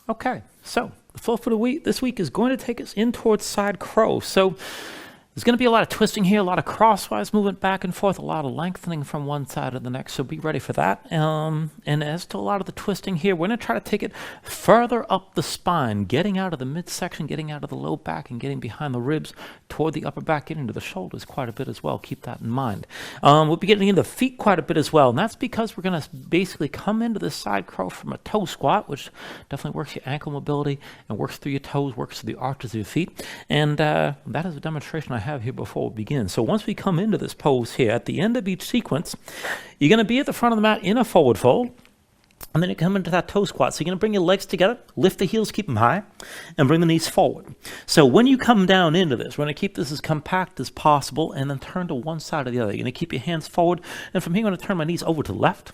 Okay, so the flow for the week this week is going to take us in towards side crow. So there's going to be a lot of twisting here, a lot of crosswise movement back and forth, a lot of lengthening from one side to the next, so be ready for that. And as to a lot of the twisting here, we're going to try to take it further up the spine, getting out of the midsection, getting out of the low back, and getting behind the ribs toward the upper back, getting to the shoulders quite a bit as well. Keep that in mind. We'll be getting into the feet quite a bit as well, and that's because we're going to basically come into the side crow from a toe squat, which definitely works your ankle mobility and works through your toes, works through the arches of your feet. And that is a demonstration I have here before we begin. So once we come into this pose here, at the end of each sequence, you're going to be at the front of the mat in a forward fold, and then you come into that toe squat. So you're going to bring your legs together, lift the heels, keep them high, and bring the knees forward. So when you come down into this, we're going to keep this as compact as possible, and then turn to one side or the other. You're going to keep your hands forward, and from here I'm going to turn my knees over to the left.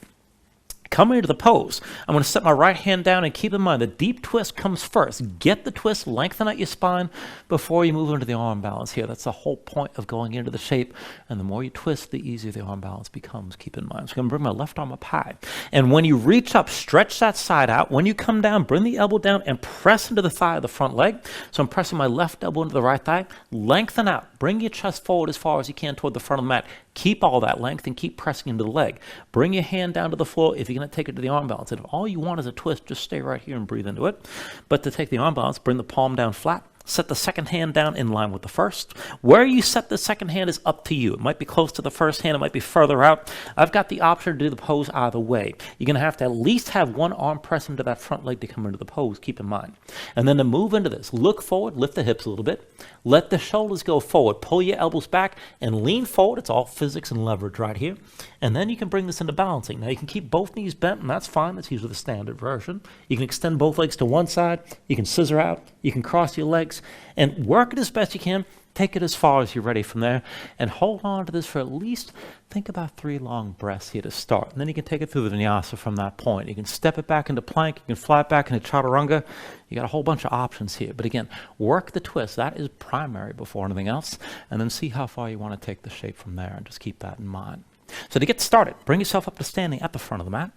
Coming into the pose, I'm going to set my right hand down, and keep in mind the deep twist comes first. Get the twist, lengthen out your spine before you move into the arm balance here. That's the whole point of going into the shape, and the more you twist, the easier the arm balance becomes. Keep in mind. So I'm going to bring my left arm up high, and when you reach up, stretch that side out. When you come down, bring the elbow down and press into the thigh of the front leg. So I'm pressing my left elbow into the right thigh. Lengthen out. Bring your chest forward as far as you can toward the front of the mat. Keep all that length and keep pressing into the leg. Bring your hand down to the floor if you're going to take it to the arm balance. And if all you want is a twist, just stay right here and breathe into it. But to take the arm balance, bring the palm down flat. Set the second hand down in line with the first. Where you set the second hand is up to you. It might be close to the first hand. It might be further out. I've got the option to do the pose either way. You're going to have to at least have one arm press into that front leg to come into the pose. Keep in mind. And then to move into this, look forward, lift the hips a little bit. Let the shoulders go forward. Pull your elbows back and lean forward. It's all physics and leverage right here. And then you can bring this into balancing. Now you can keep both knees bent, and that's fine. That's usually the standard version. You can extend both legs to one side. You can scissor out. You can cross your legs and work it as best you can. Take it as far as you're ready from there, and hold on to this for at least, think about 3 long breaths here to start. And then you can take it through the vinyasa from that point. You can step it back into plank. You can fly it back into chaturanga. You got a whole bunch of options here. But again, work the twist. That is primary before anything else. And then see how far you want to take the shape from there, and just keep that in mind. So to get started, bring yourself up to standing at the front of the mat.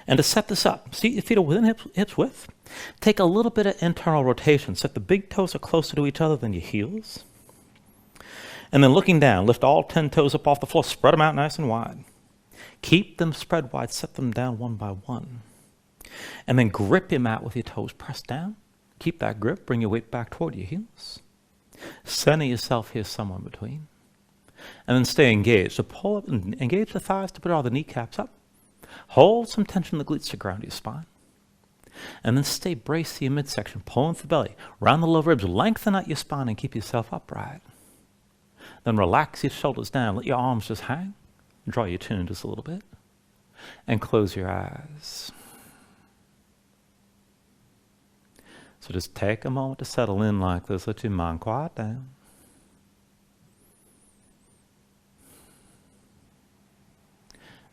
And to set this up, see your feet are within hips width. Take a little bit of internal rotation. Set the big toes are closer to each other than your heels. And then looking down, lift all 10 toes up off the floor. Spread them out nice and wide. Keep them spread wide. Set them down one by one. And then grip your mat with your toes pressed down. Keep that grip. Bring your weight back toward your heels. Center yourself here somewhere in between. And then stay engaged. So pull up and engage the thighs to put all the kneecaps up. Hold some tension in the glutes to ground your spine. And then stay braced to your midsection, pulling through the belly. Round the low ribs, lengthen out your spine and keep yourself upright. Then relax your shoulders down. Let your arms just hang. Draw your chin just a little bit. And close your eyes. So just take a moment to settle in like this. Let your mind quiet down.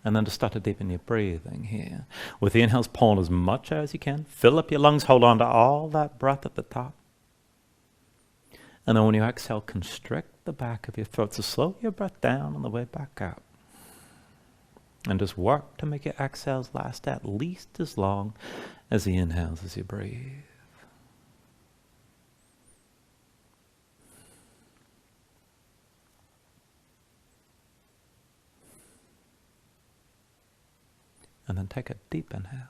And then to start to deepen your breathing here. With the inhales, pull as much as you can. Fill up your lungs. Hold on to all that breath at the top. And then when you exhale, constrict the back of your throat. So slow your breath down on the way back out. And just work to make your exhales last at least as long as the inhales as you breathe. And then take a deep inhale.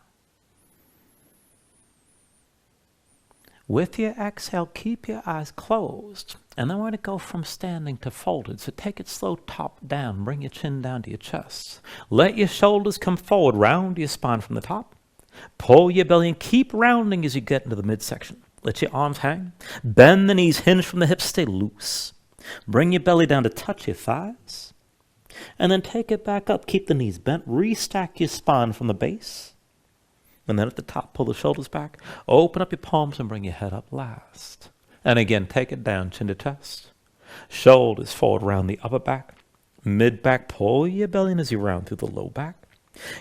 With your exhale, keep your eyes closed. And then we're going to go from standing to folded. So take it slow, top down. Bring your chin down to your chest. Let your shoulders come forward. Round your spine from the top. Pull your belly and keep rounding as you get into the midsection. Let your arms hang. Bend the knees, hinge from the hips. Stay loose. Bring your belly down to touch your thighs. And then take it back up. Keep the knees bent. Restack your spine from the base. And then at the top, pull the shoulders back. Open up your palms and bring your head up last. And again, take it down, chin to chest. Shoulders forward, round the upper back. Mid-back, pull your belly in as you round through the low back.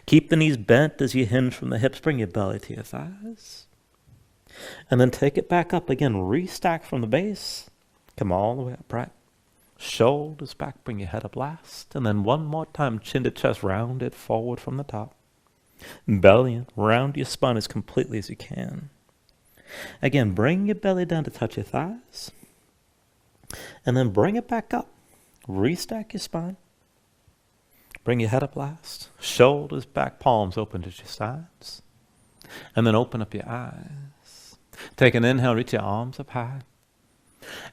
Keep the knees bent as you hinge from the hips. Bring your belly to your thighs. And then take it back up again. Restack from the base. Come all the way upright. Shoulders back, bring your head up last. And then one more time, chin to chest, round it forward from the top. Belly in, round your spine as completely as you can. Again, bring your belly down to touch your thighs. And then bring it back up. Restack your spine. Bring your head up last. Shoulders back, palms open to your sides. And then open up your eyes. Take an inhale, reach your arms up high.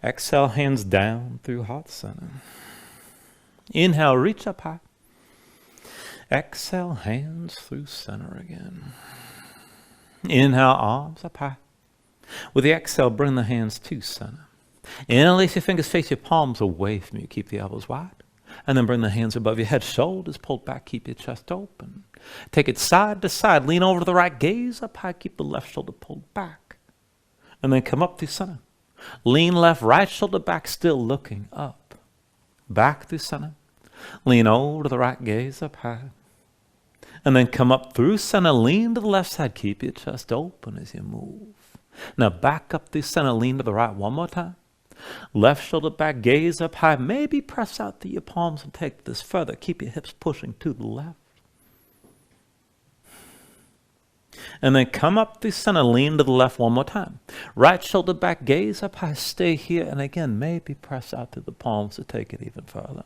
Exhale, hands down through heart center. Inhale, reach up high. Exhale, hands through center again. Inhale, arms up high. With the exhale, bring the hands to center. Interlace your fingers, face your palms away from you. Keep the elbows wide. And then bring the hands above your head, shoulders pulled back, keep your chest open. Take it side to side, lean over to the right, gaze up high, keep the left shoulder pulled back. And then come up through center. Lean left, right shoulder back, still looking up. Back through center. Lean over to the right, gaze up high. And then come up through center, lean to the left side, keep your chest open as you move. Now back up through center, lean to the right one more time. Left shoulder back, gaze up high. Maybe press out through your palms and take this further. Keep your hips pushing to the left. And then come up through center, lean to the left one more time. Right shoulder back, gaze up high, stay here. And again, maybe press out through the palms to take it even further.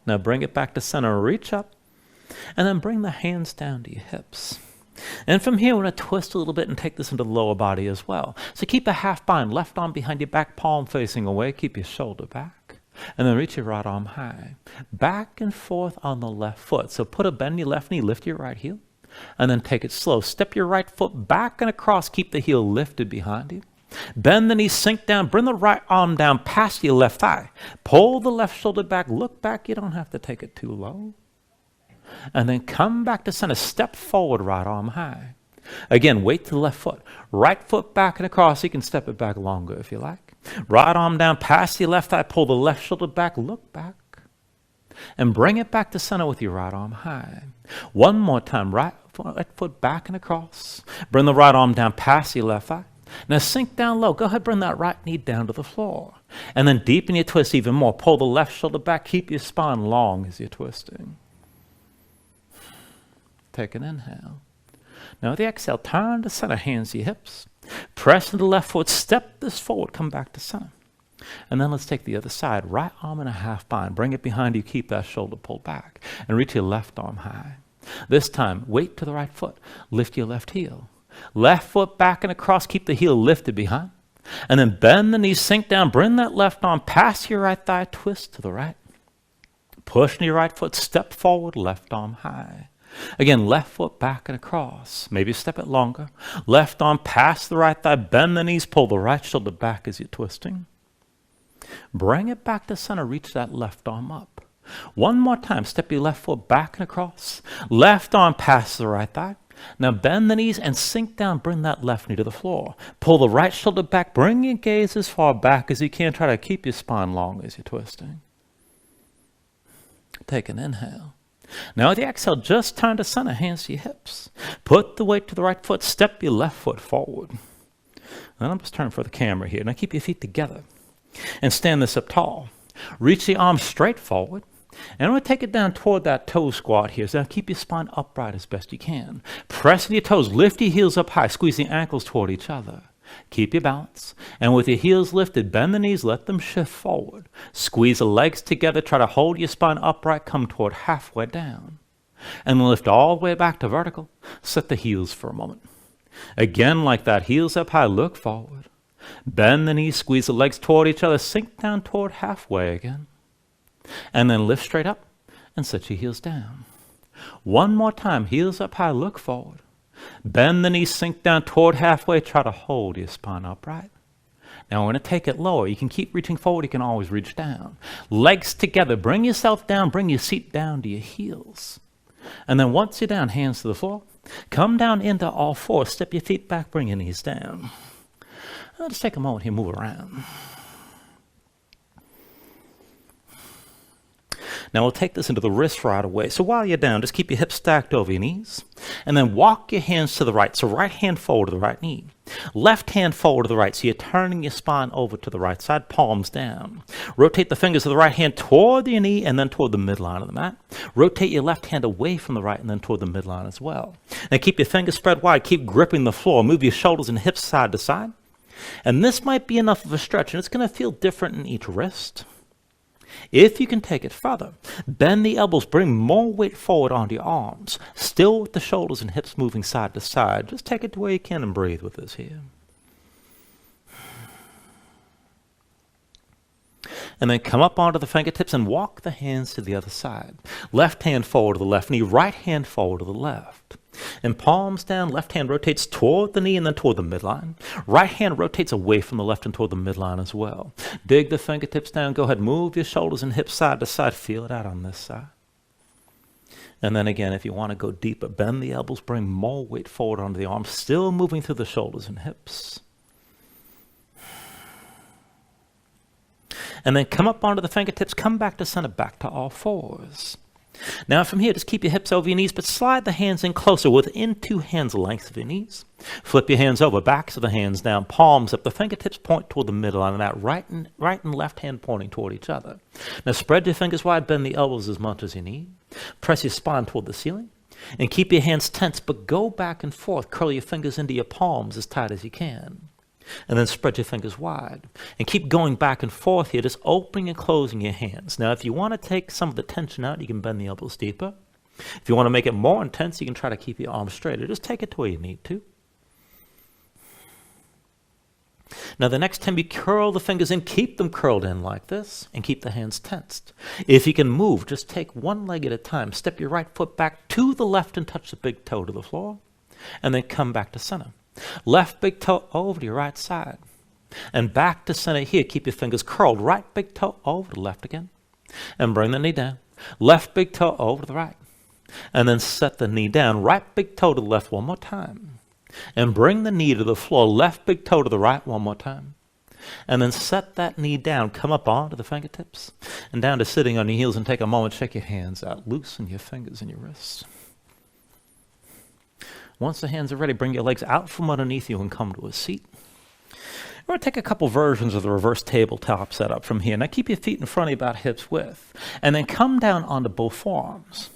Now bring it back to center, reach up. And then bring the hands down to your hips. And from here, we're going to twist a little bit and take this into the lower body as well. So keep a half bind, left arm behind your back, palm facing away. Keep your shoulder back. And then reach your right arm high. Back and forth on the left foot. So put a bend in your left knee, lift your right heel. And then take it slow. Step your right foot back and across. Keep the heel lifted behind you. Bend the knee, sink down. Bring the right arm down past your left thigh. Pull the left shoulder back. Look back. You don't have to take it too low. And then come back to center. Step forward, right arm high. Again, weight to the left foot. Right foot back and across. You can step it back longer if you like. Right arm down past your left thigh. Pull the left shoulder back. Look back. And bring it back to center with your right arm high. One more time. Right foot back and across. Bring the right arm down past your left thigh. Now sink down low. Go ahead, bring that right knee down to the floor. And then deepen your twist even more. Pull the left shoulder back. Keep your spine long as you're twisting. Take an inhale. Now with the exhale, turn to center, hands to your hips. Press into the left foot, step this forward, come back to center. And then let's take the other side. Right arm in a half bind. Bring it behind you, keep that shoulder pulled back. And reach your left arm high. This time, weight to the right foot. Lift your left heel. Left foot back and across, keep the heel lifted behind. And then bend the knees, sink down, bring that left arm past your right thigh, twist to the right. Push into your right foot, step forward, left arm high. Again, left foot back and across. Maybe step it longer. Left arm past the right thigh. Bend the knees. Pull the right shoulder back as you're twisting. Bring it back to center. Reach that left arm up. One more time. Step your left foot back and across. Left arm past the right thigh. Now bend the knees and sink down. Bring that left knee to the floor. Pull the right shoulder back. Bring your gaze as far back as you can. Try to keep your spine long as you're twisting. Take an inhale. Now with the exhale, just turn to center, hands to your hips. Put the weight to the right foot, step your left foot forward. And I'm just turning for the camera here. Now keep your feet together and stand this up tall. Reach the arms straight forward. And I'm going to take it down toward that toe squat here. So now keep your spine upright as best you can. Press into your toes, lift your heels up high, squeeze the ankles toward each other. Keep your balance. And with your heels lifted, bend the knees, let them shift forward. Squeeze the legs together, try to hold your spine upright, come toward halfway down. And lift all the way back to vertical. Set the heels for a moment. Again, like that, heels up high, look forward. Bend the knees, squeeze the legs toward each other, sink down toward halfway again. And then lift straight up and set your heels down. One more time, heels up high, look forward. Bend the knees, sink down toward halfway. Try to hold your spine upright. Now we're going to take it lower. You can keep reaching forward. You can always reach down. Legs together. Bring yourself down. Bring your seat down to your heels. And then once you're down, hands to the floor. Come down into all fours. Step your feet back. Bring your knees down. Let's take a moment here. Move around. Now we'll take this into the wrist right away. So while you're down, just keep your hips stacked over your knees. And then walk your hands to the right. So right hand forward to the right knee. Left hand forward to the right. So you're turning your spine over to the right side, palms down. Rotate the fingers of the right hand toward your knee and then toward the midline of the mat. Rotate your left hand away from the right and then toward the midline as well. Now keep your fingers spread wide. Keep gripping the floor. Move your shoulders and hips side to side. And this might be enough of a stretch, and it's going to feel different in each wrist. If you can take it further, bend the elbows, bring more weight forward onto your arms, still with the shoulders and hips moving side to side. Just take it to where you can and breathe with this here. And then come up onto the fingertips and walk the hands to the other side. Left hand forward to the left knee, right hand forward to the left. And palms down, left hand rotates toward the knee and then toward the midline. Right hand rotates away from the left and toward the midline as well. Dig the fingertips down. Go ahead, move your shoulders and hips side to side. Feel it out on this side. And then again, if you want to go deeper, bend the elbows, bring more weight forward onto the arms, still moving through the shoulders and hips. And then come up onto the fingertips, come back to center, back to all fours. Now from here, just keep your hips over your knees, but slide the hands in closer within 2 hands length of your knees. Flip your hands over, backs of the hands down, palms up. The fingertips point toward the middle on that, right and left hand pointing toward each other. Now spread your fingers wide, bend the elbows as much as you need. Press your spine toward the ceiling. And keep your hands tense, but go back and forth. Curl your fingers into your palms as tight as you can. And then spread your fingers wide. And keep going back and forth here, just opening and closing your hands. Now, if you want to take some of the tension out, you can bend the elbows deeper. If you want to make it more intense, you can try to keep your arms straight, or just take it to where you need to. Now, the next time you curl the fingers in, keep them curled in like this, and keep the hands tensed. If you can move, just take one leg at a time. Step your right foot back to the left and touch the big toe to the floor, and then come back to center. Left big toe over to your right side. And back to center here. Keep your fingers curled. Right big toe over to the left again. And bring the knee down. Left big toe over to the right. And then set the knee down. Right big toe to the left one more time. And bring the knee to the floor. Left big toe to the right one more time. And then set that knee down. Come up onto the fingertips. And down to sitting on your heels, and take a moment. Shake your hands out. Loosen your fingers and your wrists. Once the hands are ready, bring your legs out from underneath you and come to a seat. We're going to take a couple versions of the reverse tabletop setup from here. Now keep your feet in front of you about hips width. And then come down onto both forearms.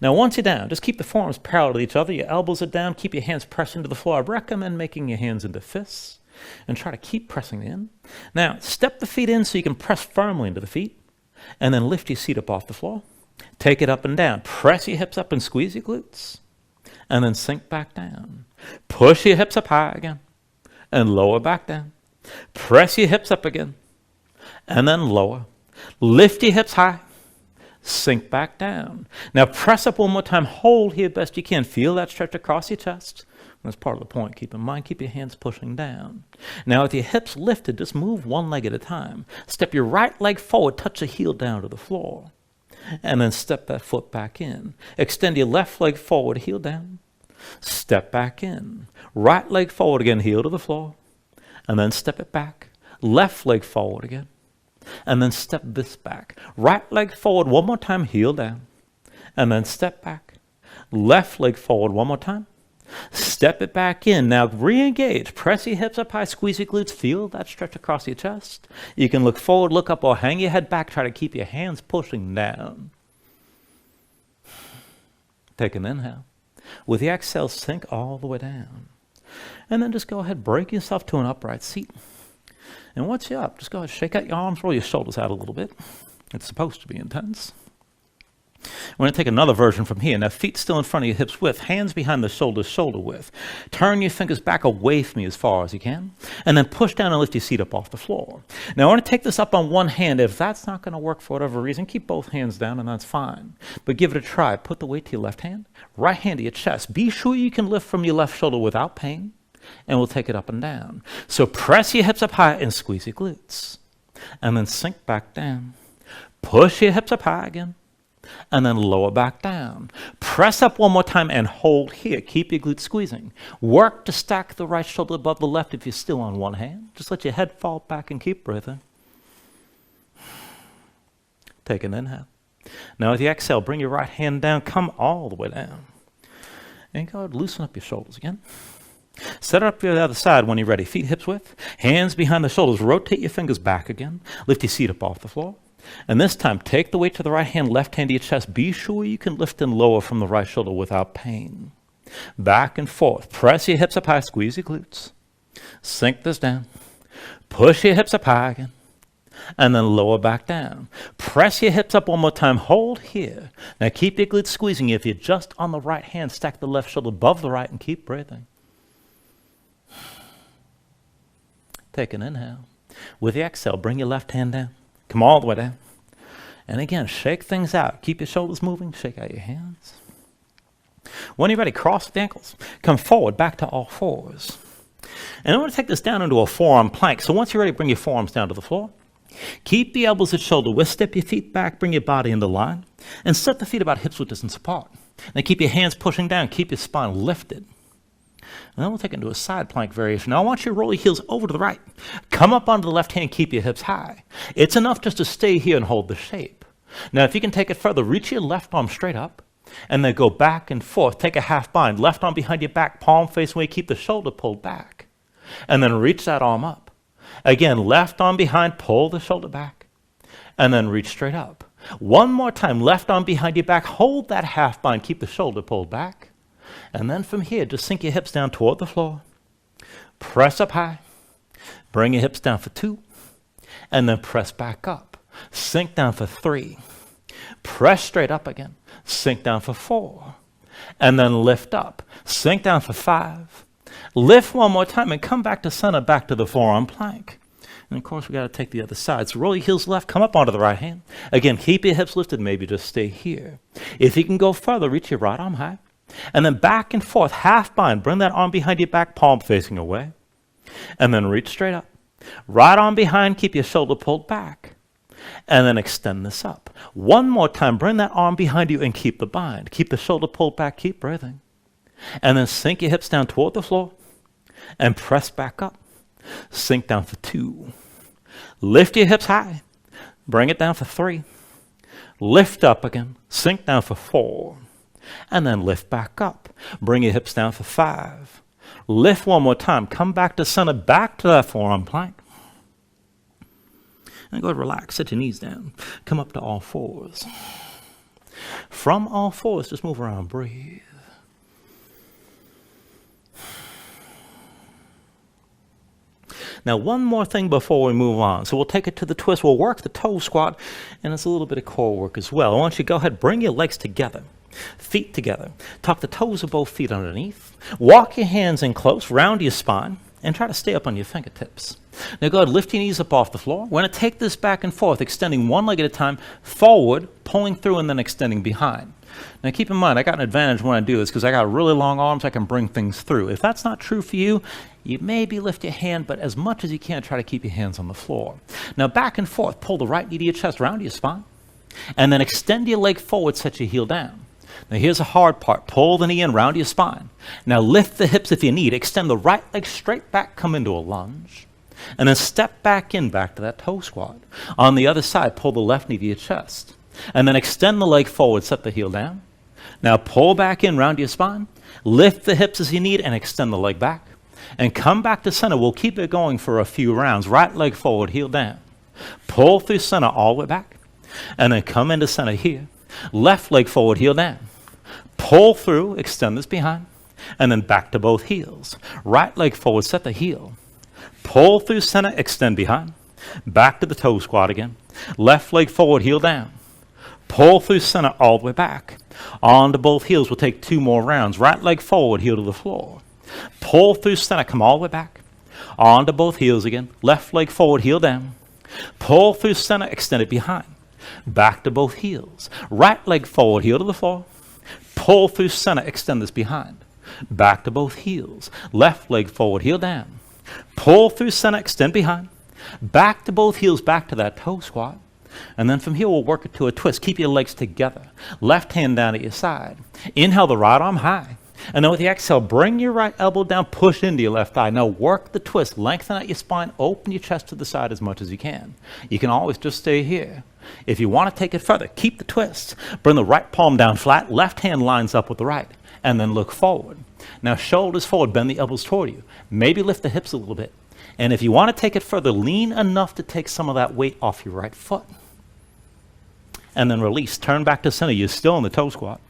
Now once you're down, just keep the forearms parallel to each other. Your elbows are down. Keep your hands pressed into the floor. I recommend making your hands into fists. And try to keep pressing in. Now step the feet in so you can press firmly into the feet. And then lift your seat up off the floor. Take it up and down. Press your hips up and squeeze your glutes. And then sink back down. Push your hips up high again. And lower back down. Press your hips up again. And then lower. Lift your hips high. Sink back down. Now press up one more time. Hold here best you can. Feel that stretch across your chest. That's part of the point. Keep in mind, keep your hands pushing down. Now with your hips lifted, just move one leg at a time. Step your right leg forward. Touch the heel down to the floor. And then step that foot back in. Extend your left leg forward, heel down. Step back in. Right leg forward again, heel to the floor. And then step it back. Left leg forward again. And then step this back. Right leg forward one more time, heel down. And then step back. Left leg forward one more time. Step it back in. Now re-engage. Press your hips up high, squeeze your glutes. Feel that stretch across your chest. You can look forward, look up, or hang your head back. Try to keep your hands pushing down. Take an inhale. With the exhale, sink all the way down. And then just go ahead, break yourself to an upright seat. And once you're up, just go ahead, shake out your arms, roll your shoulders out a little bit. It's supposed to be intense. We're going to take another version from here. Now, feet still in front of your hips width, hands behind the shoulders, shoulder width. Turn your fingers back away from you as far as you can. And then push down and lift your seat up off the floor. Now, I want to take this up on one hand. If that's not going to work for whatever reason, keep both hands down and that's fine. But give it a try. Put the weight to your left hand, right hand to your chest. Be sure you can lift from your left shoulder without pain. And we'll take it up and down. So press your hips up high and squeeze your glutes. And then sink back down. Push your hips up high again. And then lower back down. Press up one more time and hold here. Keep your glutes squeezing. Work to stack the right shoulder above the left if you're still on one hand. Just let your head fall back and keep breathing. Take an inhale. Now with the exhale, bring your right hand down, come all the way down. And go ahead, loosen up your shoulders again. Set it up to the other side when you're ready. Feet hips width, hands behind the shoulders. Rotate your fingers back again. Lift your seat up off the floor. And this time, take the weight to the right hand, left hand to your chest. Be sure you can lift and lower from the right shoulder without pain. Back and forth. Press your hips up high, squeeze your glutes. Sink this down. Push your hips up high again. And then lower back down. Press your hips up one more time. Hold here. Now keep your glutes squeezing. If you're just on the right hand, stack the left shoulder above the right and keep breathing. Take an inhale. With the exhale, bring your left hand down. Come all the way down. And again, shake things out. Keep your shoulders moving. Shake out your hands. When you're ready, cross the ankles. Come forward, back to all fours. And I want to take this down into a forearm plank. So once you're ready, bring your forearms down to the floor. Keep the elbows at shoulder width. Step your feet back. Bring your body into line. And set the feet about hips width distance apart. Now keep your hands pushing down. Keep your spine lifted. And then we'll take it into a side plank variation. Now I want you to roll your heels over to the right. Come up onto the left hand, keep your hips high. It's enough just to stay here and hold the shape. Now if you can take it further, reach your left arm straight up, and then go back and forth. Take a half bind. Left arm behind your back, palm face away, keep the shoulder pulled back. And then reach that arm up. Again, left arm behind, pull the shoulder back, and then reach straight up. One more time, left arm behind your back, hold that half bind, keep the shoulder pulled back. And then from here, just sink your hips down toward the floor. Press up high. Bring your hips down for 2. And then press back up. Sink down for 3. Press straight up again. Sink down for 4. And then lift up. Sink down for 5. Lift one more time and come back to center, back to the forearm plank. And of course, we got to take the other side. So roll your heels left, come up onto the right hand. Again, keep your hips lifted, maybe just stay here. If you can go further, reach your right arm high. And then back and forth, half bind. Bring that arm behind your back, palm facing away. And then reach straight up. Right arm behind, keep your shoulder pulled back. And then extend this up. One more time, bring that arm behind you and keep the bind. Keep the shoulder pulled back, keep breathing. And then sink your hips down toward the floor. And press back up. Sink down for 2. Lift your hips high. Bring it down for 3. Lift up again. Sink down for 4. And then lift back up. Bring your hips down for 5. Lift one more time. Come back to center, back to that forearm plank. And go ahead, relax. Set your knees down. Come up to all fours. From all fours, just move around. Breathe. Now, one more thing before we move on. So we'll take it to the twist. We'll work the toe squat, and it's a little bit of core work as well. I want you to go ahead, bring your legs together. Feet together. Tuck the toes of both feet underneath. Walk your hands in close, round your spine, and try to stay up on your fingertips. Now go ahead, lift your knees up off the floor. We're going to take this back and forth, extending one leg at a time, forward, pulling through, and then extending behind. Now keep in mind, I got an advantage when I do this because I got really long arms, I can bring things through. If that's not true for you, you maybe lift your hand, but as much as you can, try to keep your hands on the floor. Now back and forth, pull the right knee to your chest, round your spine, and then extend your leg forward, set your heel down. Now here's the hard part. Pull the knee in, round your spine. Now lift the hips if you need. Extend the right leg straight back, come into a lunge. And then step back in, back to that toe squat. On the other side, pull the left knee to your chest. And then extend the leg forward, set the heel down. Now pull back in, round your spine. Lift the hips as you need and extend the leg back. And come back to center. We'll keep it going for a few rounds. Right leg forward, heel down. Pull through center all the way back. And then come into center here. Left leg forward, heel down. Pull through, extend this behind, and then back to both heels. Right leg forward, set the heel. Pull through center, extend behind. Back to the toe squat again. Left leg forward, heel down. Pull through center all the way back. On to both heels, we'll take 2 more rounds. Right leg forward, heel to the floor. Pull through center, come all the way back. On to both heels again. Left leg forward, heel down. Pull through center, extend it behind. Back to both heels. Right leg forward, heel to the floor. Pull through center, extend this behind. Back to both heels. Left leg forward, heel down. Pull through center, extend behind. Back to both heels, back to that toe squat. And then from here, we'll work it to a twist. Keep your legs together. Left hand down at your side. Inhale the right arm high. And then with the exhale, bring your right elbow down, push into your left thigh. Now work the twist, lengthen out your spine, open your chest to the side as much as you can. You can always just stay here. If you want to take it further, keep the twist. Bring the right palm down flat, left hand lines up with the right, and then look forward. Now shoulders forward, bend the elbows toward you. Maybe lift the hips a little bit. And if you want to take it further, lean enough to take some of that weight off your right foot. And then release, turn back to center. You're still in the toe squat.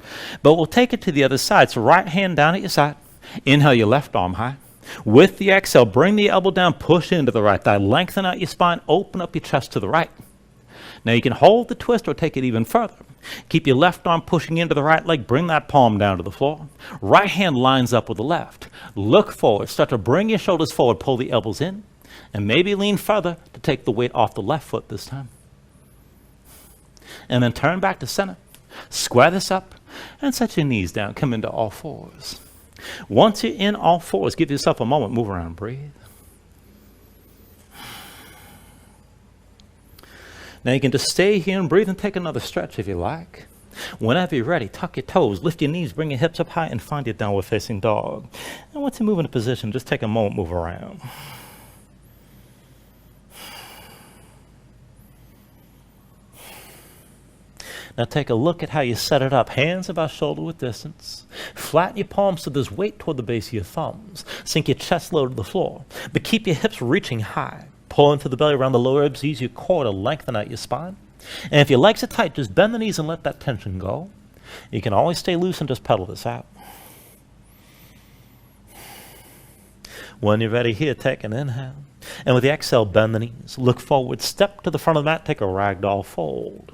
But we'll take it to the other side. So right hand down at your side. Inhale your left arm high. With the exhale, bring the elbow down, push into the right thigh. Lengthen out your spine, open up your chest to the right. Now you can hold the twist or take it even further. Keep your left arm pushing into the right leg. Bring that palm down to the floor. Right hand lines up with the left. Look forward. Start to bring your shoulders forward. Pull the elbows in. And maybe lean further to take the weight off the left foot this time. And then turn back to center. Square this up and set your knees down. Come into all fours. Once you're in all fours, give yourself a moment. Move around. Breathe. Now you can just stay here and breathe and take another stretch if you like. Whenever you're ready, tuck your toes, lift your knees, bring your hips up high, and find your downward facing dog. And once you move into position, just take a moment, move around. Now take a look at how you set it up. Hands about shoulder width distance. Flatten your palms so there's weight toward the base of your thumbs. Sink your chest low to the floor. But keep your hips reaching high. Pull into the belly around the lower ribs. Use your core to lengthen out your spine. And if your legs are tight, just bend the knees and let that tension go. You can always stay loose and just pedal this out. When you're ready here, take an inhale. And with the exhale, bend the knees. Look forward, step to the front of the mat, take a ragdoll fold.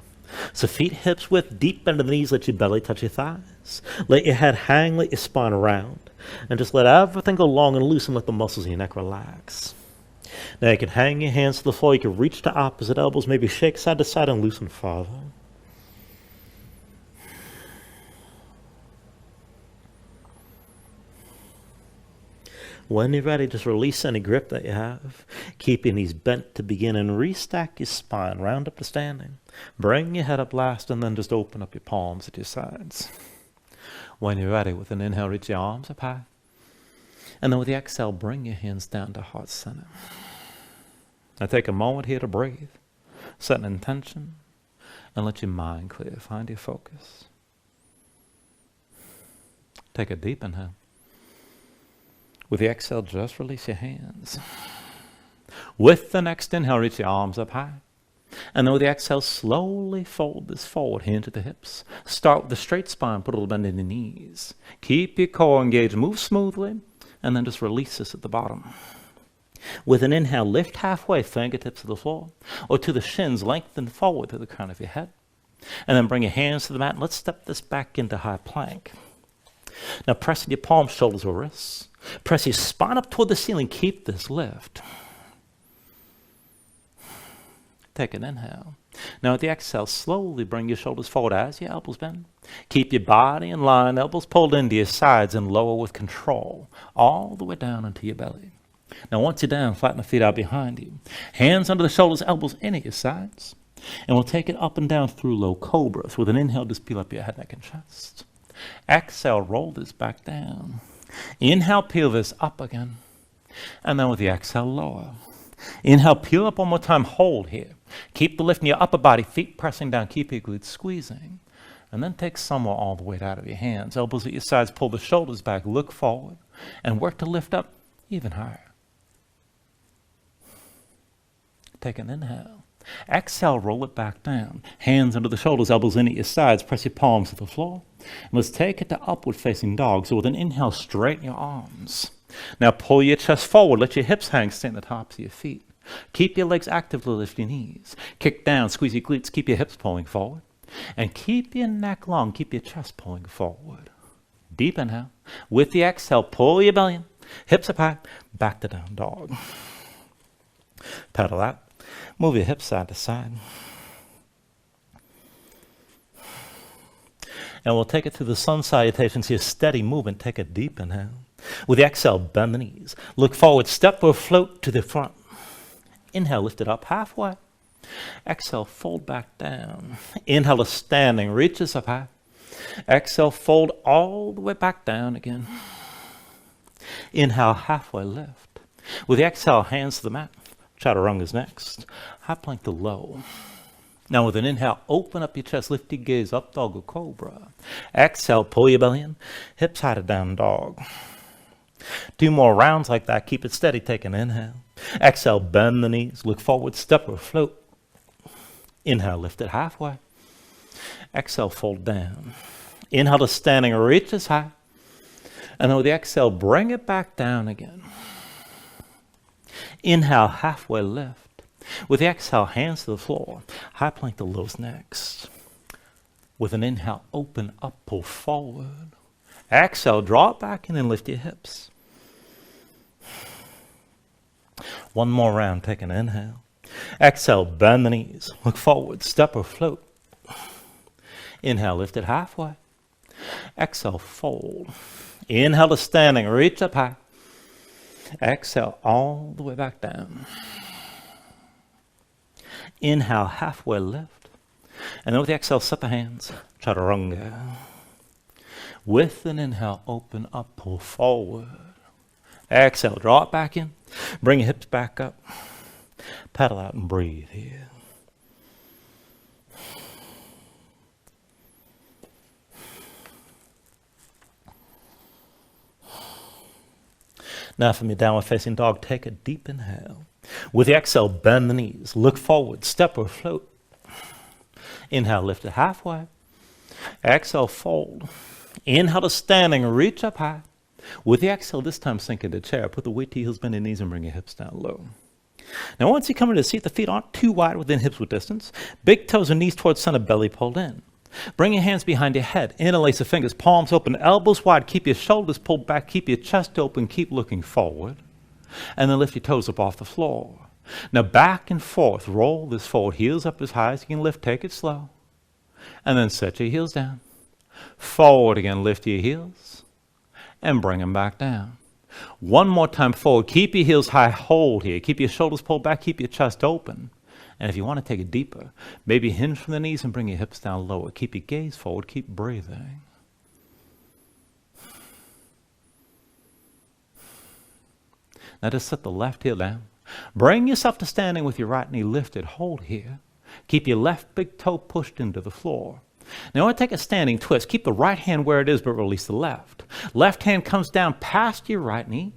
So feet hips width, deep bend of the knees, let your belly touch your thighs. Let your head hang, let your spine round. And just let everything go long and loose and let the muscles in your neck relax. Now you can hang your hands to the floor, you can reach to opposite elbows, maybe shake side to side and loosen farther. When you're ready, just release any grip that you have. Keep your knees bent to begin and restack your spine, round up to standing. Bring your head up last and then just open up your palms at your sides. When you're ready, with an inhale, reach your arms up high. And then with the exhale, bring your hands down to heart center. Now take a moment here to breathe, set an intention, and let your mind clear. Find your focus. Take a deep inhale. With the exhale, just release your hands. With the next inhale, reach your arms up high. And then with the exhale, slowly fold this forward, hand to the hips. Start with a straight spine, put a little bend in the knees. Keep your core engaged, move smoothly, and then just release this at the bottom. With an inhale, lift halfway, fingertips to the floor, or to the shins, lengthen forward to the crown of your head. And then bring your hands to the mat, and let's step this back into high plank. Now press your palms, shoulders, or wrists. Press your spine up toward the ceiling. Keep this lift. Take an inhale. Now with the exhale, slowly bring your shoulders forward as your elbows bend. Keep your body in line, elbows pulled into your sides and lower with control, all the way down into your belly. Now once you're down, flatten the feet out behind you. Hands under the shoulders, elbows in at your sides. And we'll take it up and down through low cobra. So with an inhale, just peel up your head, neck, and chest. Exhale, roll this back down. Inhale, peel this up again. And then with the exhale, lower. Inhale, peel up one more time, hold here. Keep the lift in your upper body, feet pressing down, keep your glutes squeezing. And then take some or all the weight out of your hands. Elbows at your sides, pull the shoulders back, look forward, and work to lift up even higher. Take an inhale. Exhale, roll it back down. Hands under the shoulders, elbows in at your sides, press your palms to the floor. And let's take it to upward facing dog. So with an inhale, straighten your arms. Now pull your chest forward, let your hips hang, stay on the tops of your feet. Keep your legs actively, lift your knees. Kick down, squeeze your glutes, keep your hips pulling forward. And keep your neck long, keep your chest pulling forward. Deep inhale. With the exhale, pull your belly in, hips up high, back to down dog. Pedal out. Move your hips side to side. And we'll take it through the sun salutations here. Steady movement. Take a deep inhale. With the exhale, bend the knees. Look forward, step or float to the front. Inhale, lift it up halfway. Exhale, fold back down. Inhale to standing, reach this up high. Exhale, fold all the way back down again. Inhale, halfway lift. With the exhale, hands to the mat. Chaturanga next. High plank to low. Now with an inhale, open up your chest, lift your gaze up, dog or cobra. Exhale, pull your belly in, hips high to down dog. 2 more rounds like that, keep it steady, take an inhale. Exhale, bend the knees, look forward, step or float. Inhale, lift it halfway. Exhale, fold down. Inhale to standing, reach as high. And then with the exhale, bring it back down again. Inhale, halfway lift. With the exhale, hands to the floor. High plank to lows next. With an inhale, open up, pull forward. Exhale, draw it back in and lift your hips. 1 more round, take an inhale. Exhale, bend the knees, look forward, step or float. Inhale, lift it halfway. Exhale, fold. Inhale to standing, reach up high. Exhale, all the way back down. Inhale, halfway lift. And then with the exhale, set the hands. Chaturanga. With an inhale, open up, pull forward. Exhale, draw it back in. Bring your hips back up. Pedal out and breathe here. Now from your downward facing dog, take a deep inhale. With the exhale, bend the knees, look forward, step or float. Inhale, lift it halfway. Exhale, fold. Inhale to standing, reach up high. With the exhale, this time sink into chair. Put the weight to your heels, bend your knees, and bring your hips down low. Now once you come into the seat, the feet aren't too wide within hips width distance. Big toes and knees towards center, belly pulled in. Bring your hands behind your head. Interlace the fingers, palms open, elbows wide. Keep your shoulders pulled back. Keep your chest open. Keep looking forward. And then lift your toes up off the floor. Now back and forth. Roll this forward. Heels up as high as you can lift. Take it slow. And then set your heels down. Forward again. Lift your heels. And bring them back down. 1 more time forward. Keep your heels high. Hold here. Keep your shoulders pulled back. Keep your chest open. And if you want to take it deeper, maybe hinge from the knees and bring your hips down lower. Keep your gaze forward. Keep breathing. Now just set the left heel down. Bring yourself to standing with your right knee lifted. Hold here. Keep your left big toe pushed into the floor. Now I want to take a standing twist. Keep the right hand where it is, but release the left. Left hand comes down past your right knee,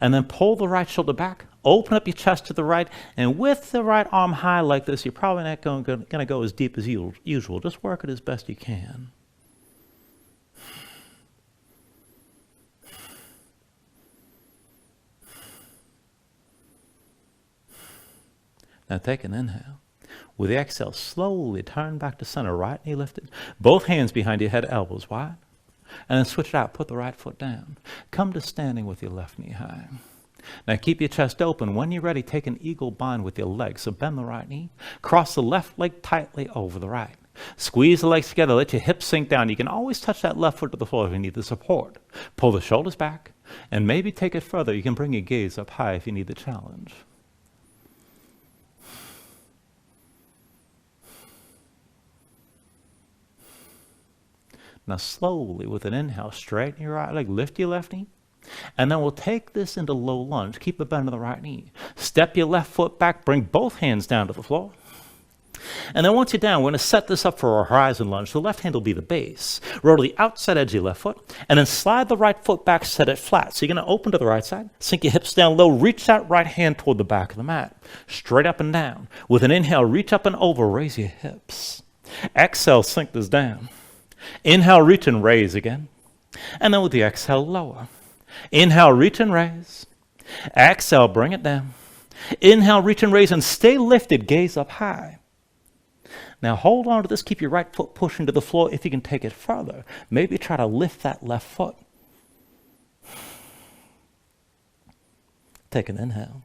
and then pull the right shoulder back. Open up your chest to the right, and with the right arm high like this, you're probably not going to go as deep as usual. Just work it as best you can. Now take an inhale. With the exhale, slowly turn back to center, right knee lifted. Both hands behind your head, elbows wide. And then switch it out, put the right foot down. Come to standing with your left knee high. Now keep your chest open. When you're ready, take an eagle bind with your legs. So bend the right knee. Cross the left leg tightly over the right. Squeeze the legs together. Let your hips sink down. You can always touch that left foot to the floor if you need the support. Pull the shoulders back. And maybe take it further. You can bring your gaze up high if you need the challenge. Now slowly, with an inhale, straighten your right leg, lift your left knee, and then we'll take this into low lunge. Keep a bend in the right knee. Step your left foot back, bring both hands down to the floor. And then once you're down, we're going to set this up for a horizon lunge. The left hand will be the base. Roll to the outside edge of your left foot, and then slide the right foot back, set it flat. So you're going to open to the right side, sink your hips down low, reach that right hand toward the back of the mat. Straight up and down. With an inhale, reach up and over, raise your hips. Exhale, sink this down. Inhale, reach and raise again. And then with the exhale, lower. Inhale, reach and raise. Exhale, bring it down. Inhale, reach and raise, and stay lifted, gaze up high. Now hold on to this. Keep your right foot pushing to the floor if you can take it further. Maybe try to lift that left foot. Take an inhale.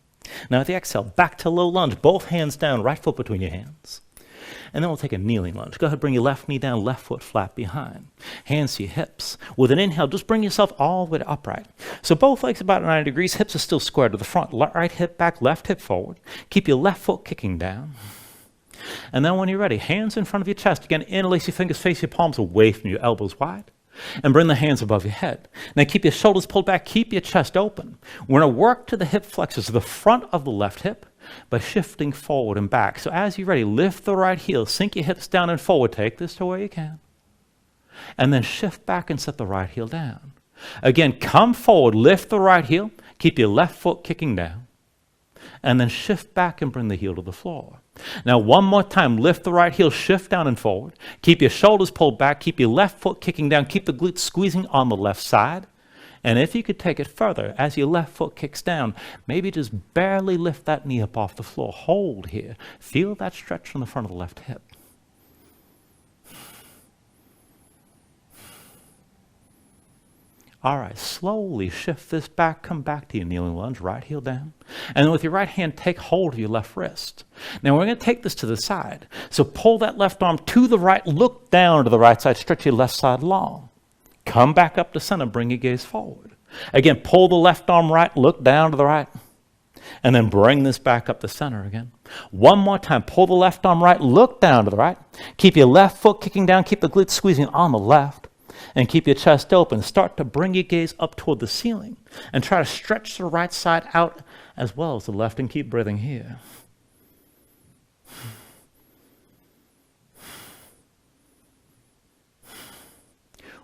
Now with the exhale, back to low lunge. Both hands down, right foot between your hands. And then we'll take a kneeling lunge. Go ahead, bring your left knee down, left foot flat behind. Hands to your hips. With an inhale, just bring yourself all the way to upright. So both legs about 90 degrees, hips are still square to the front. Right hip back, left hip forward. Keep your left foot kicking down. And then when you're ready, hands in front of your chest. Again, interlace your fingers, face your palms away from your elbows wide. And bring the hands above your head. Now keep your shoulders pulled back, keep your chest open. We're going to work to the hip flexors, the front of the left hip, by shifting forward and back. So as you're ready, lift the right heel, sink your hips down and forward. Take this to where you can. And then shift back and set the right heel down. Again, come forward, lift the right heel, keep your left foot kicking down. And then shift back and bring the heel to the floor. Now one more time, lift the right heel, shift down and forward. Keep your shoulders pulled back, keep your left foot kicking down, keep the glutes squeezing on the left side. And if you could take it further, as your left foot kicks down, maybe just barely lift that knee up off the floor. Hold here. Feel that stretch from the front of the left hip. All right, slowly shift this back, come back to your kneeling lunge, right heel down. And then with your right hand, take hold of your left wrist. Now we're going to take this to the side. So pull that left arm to the right, look down to the right side, stretch your left side long. Come back up to center, bring your gaze forward. Again, pull the left arm right, look down to the right. And then bring this back up to center again. One more time, pull the left arm right, look down to the right. Keep your left foot kicking down, keep the glutes squeezing on the left. And keep your chest open. Start to bring your gaze up toward the ceiling. And try to stretch the right side out as well as the left. And keep breathing here.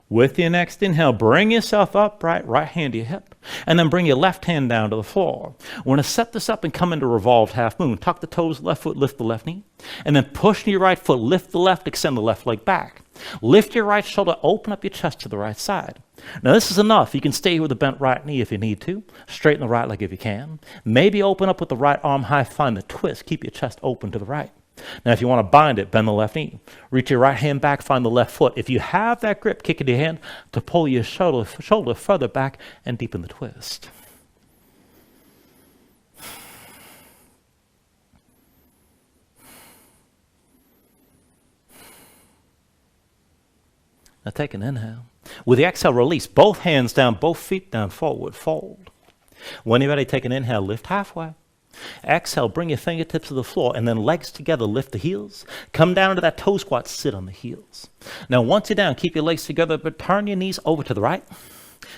With your next inhale, bring yourself upright, right hand to your hip. And then bring your left hand down to the floor. We're going to set this up and come into revolved half moon. Tuck the toes, left foot, lift the left knee. And then push your right foot, lift the left, extend the left leg back. Lift your right shoulder, open up your chest to the right side. Now this is enough. You can stay here with a bent right knee if you need to. Straighten the right leg if you can. Maybe open up with the right arm high, find the twist. Keep your chest open to the right. Now if you want to bind it, bend the left knee. Reach your right hand back, find the left foot. If you have that grip, kick in your hand to pull your shoulder further back and deepen the twist. Now take an inhale. With the exhale, release. Both hands down, both feet down, forward, fold. When you're ready, take an inhale, lift halfway. Exhale, bring your fingertips to the floor, and then legs together, lift the heels. Come down to that toe squat, sit on the heels. Now once you're down, keep your legs together, but turn your knees over to the right.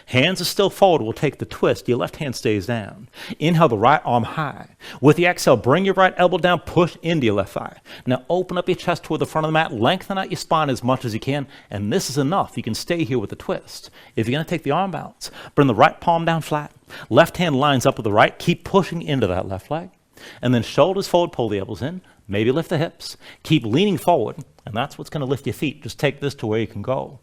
Hands are still forward. We'll take the twist. Your left hand stays down. Inhale the right arm high. With the exhale, bring your right elbow down, push into your left thigh. Now open up your chest toward the front of the mat. Lengthen out your spine as much as you can. And this is enough. You can stay here with the twist. If you're going to take the arm balance, bring the right palm down flat. Left hand lines up with the right. Keep pushing into that left leg. And then shoulders forward, pull the elbows in. Maybe lift the hips. Keep leaning forward. And that's what's going to lift your feet. Just take this to where you can go.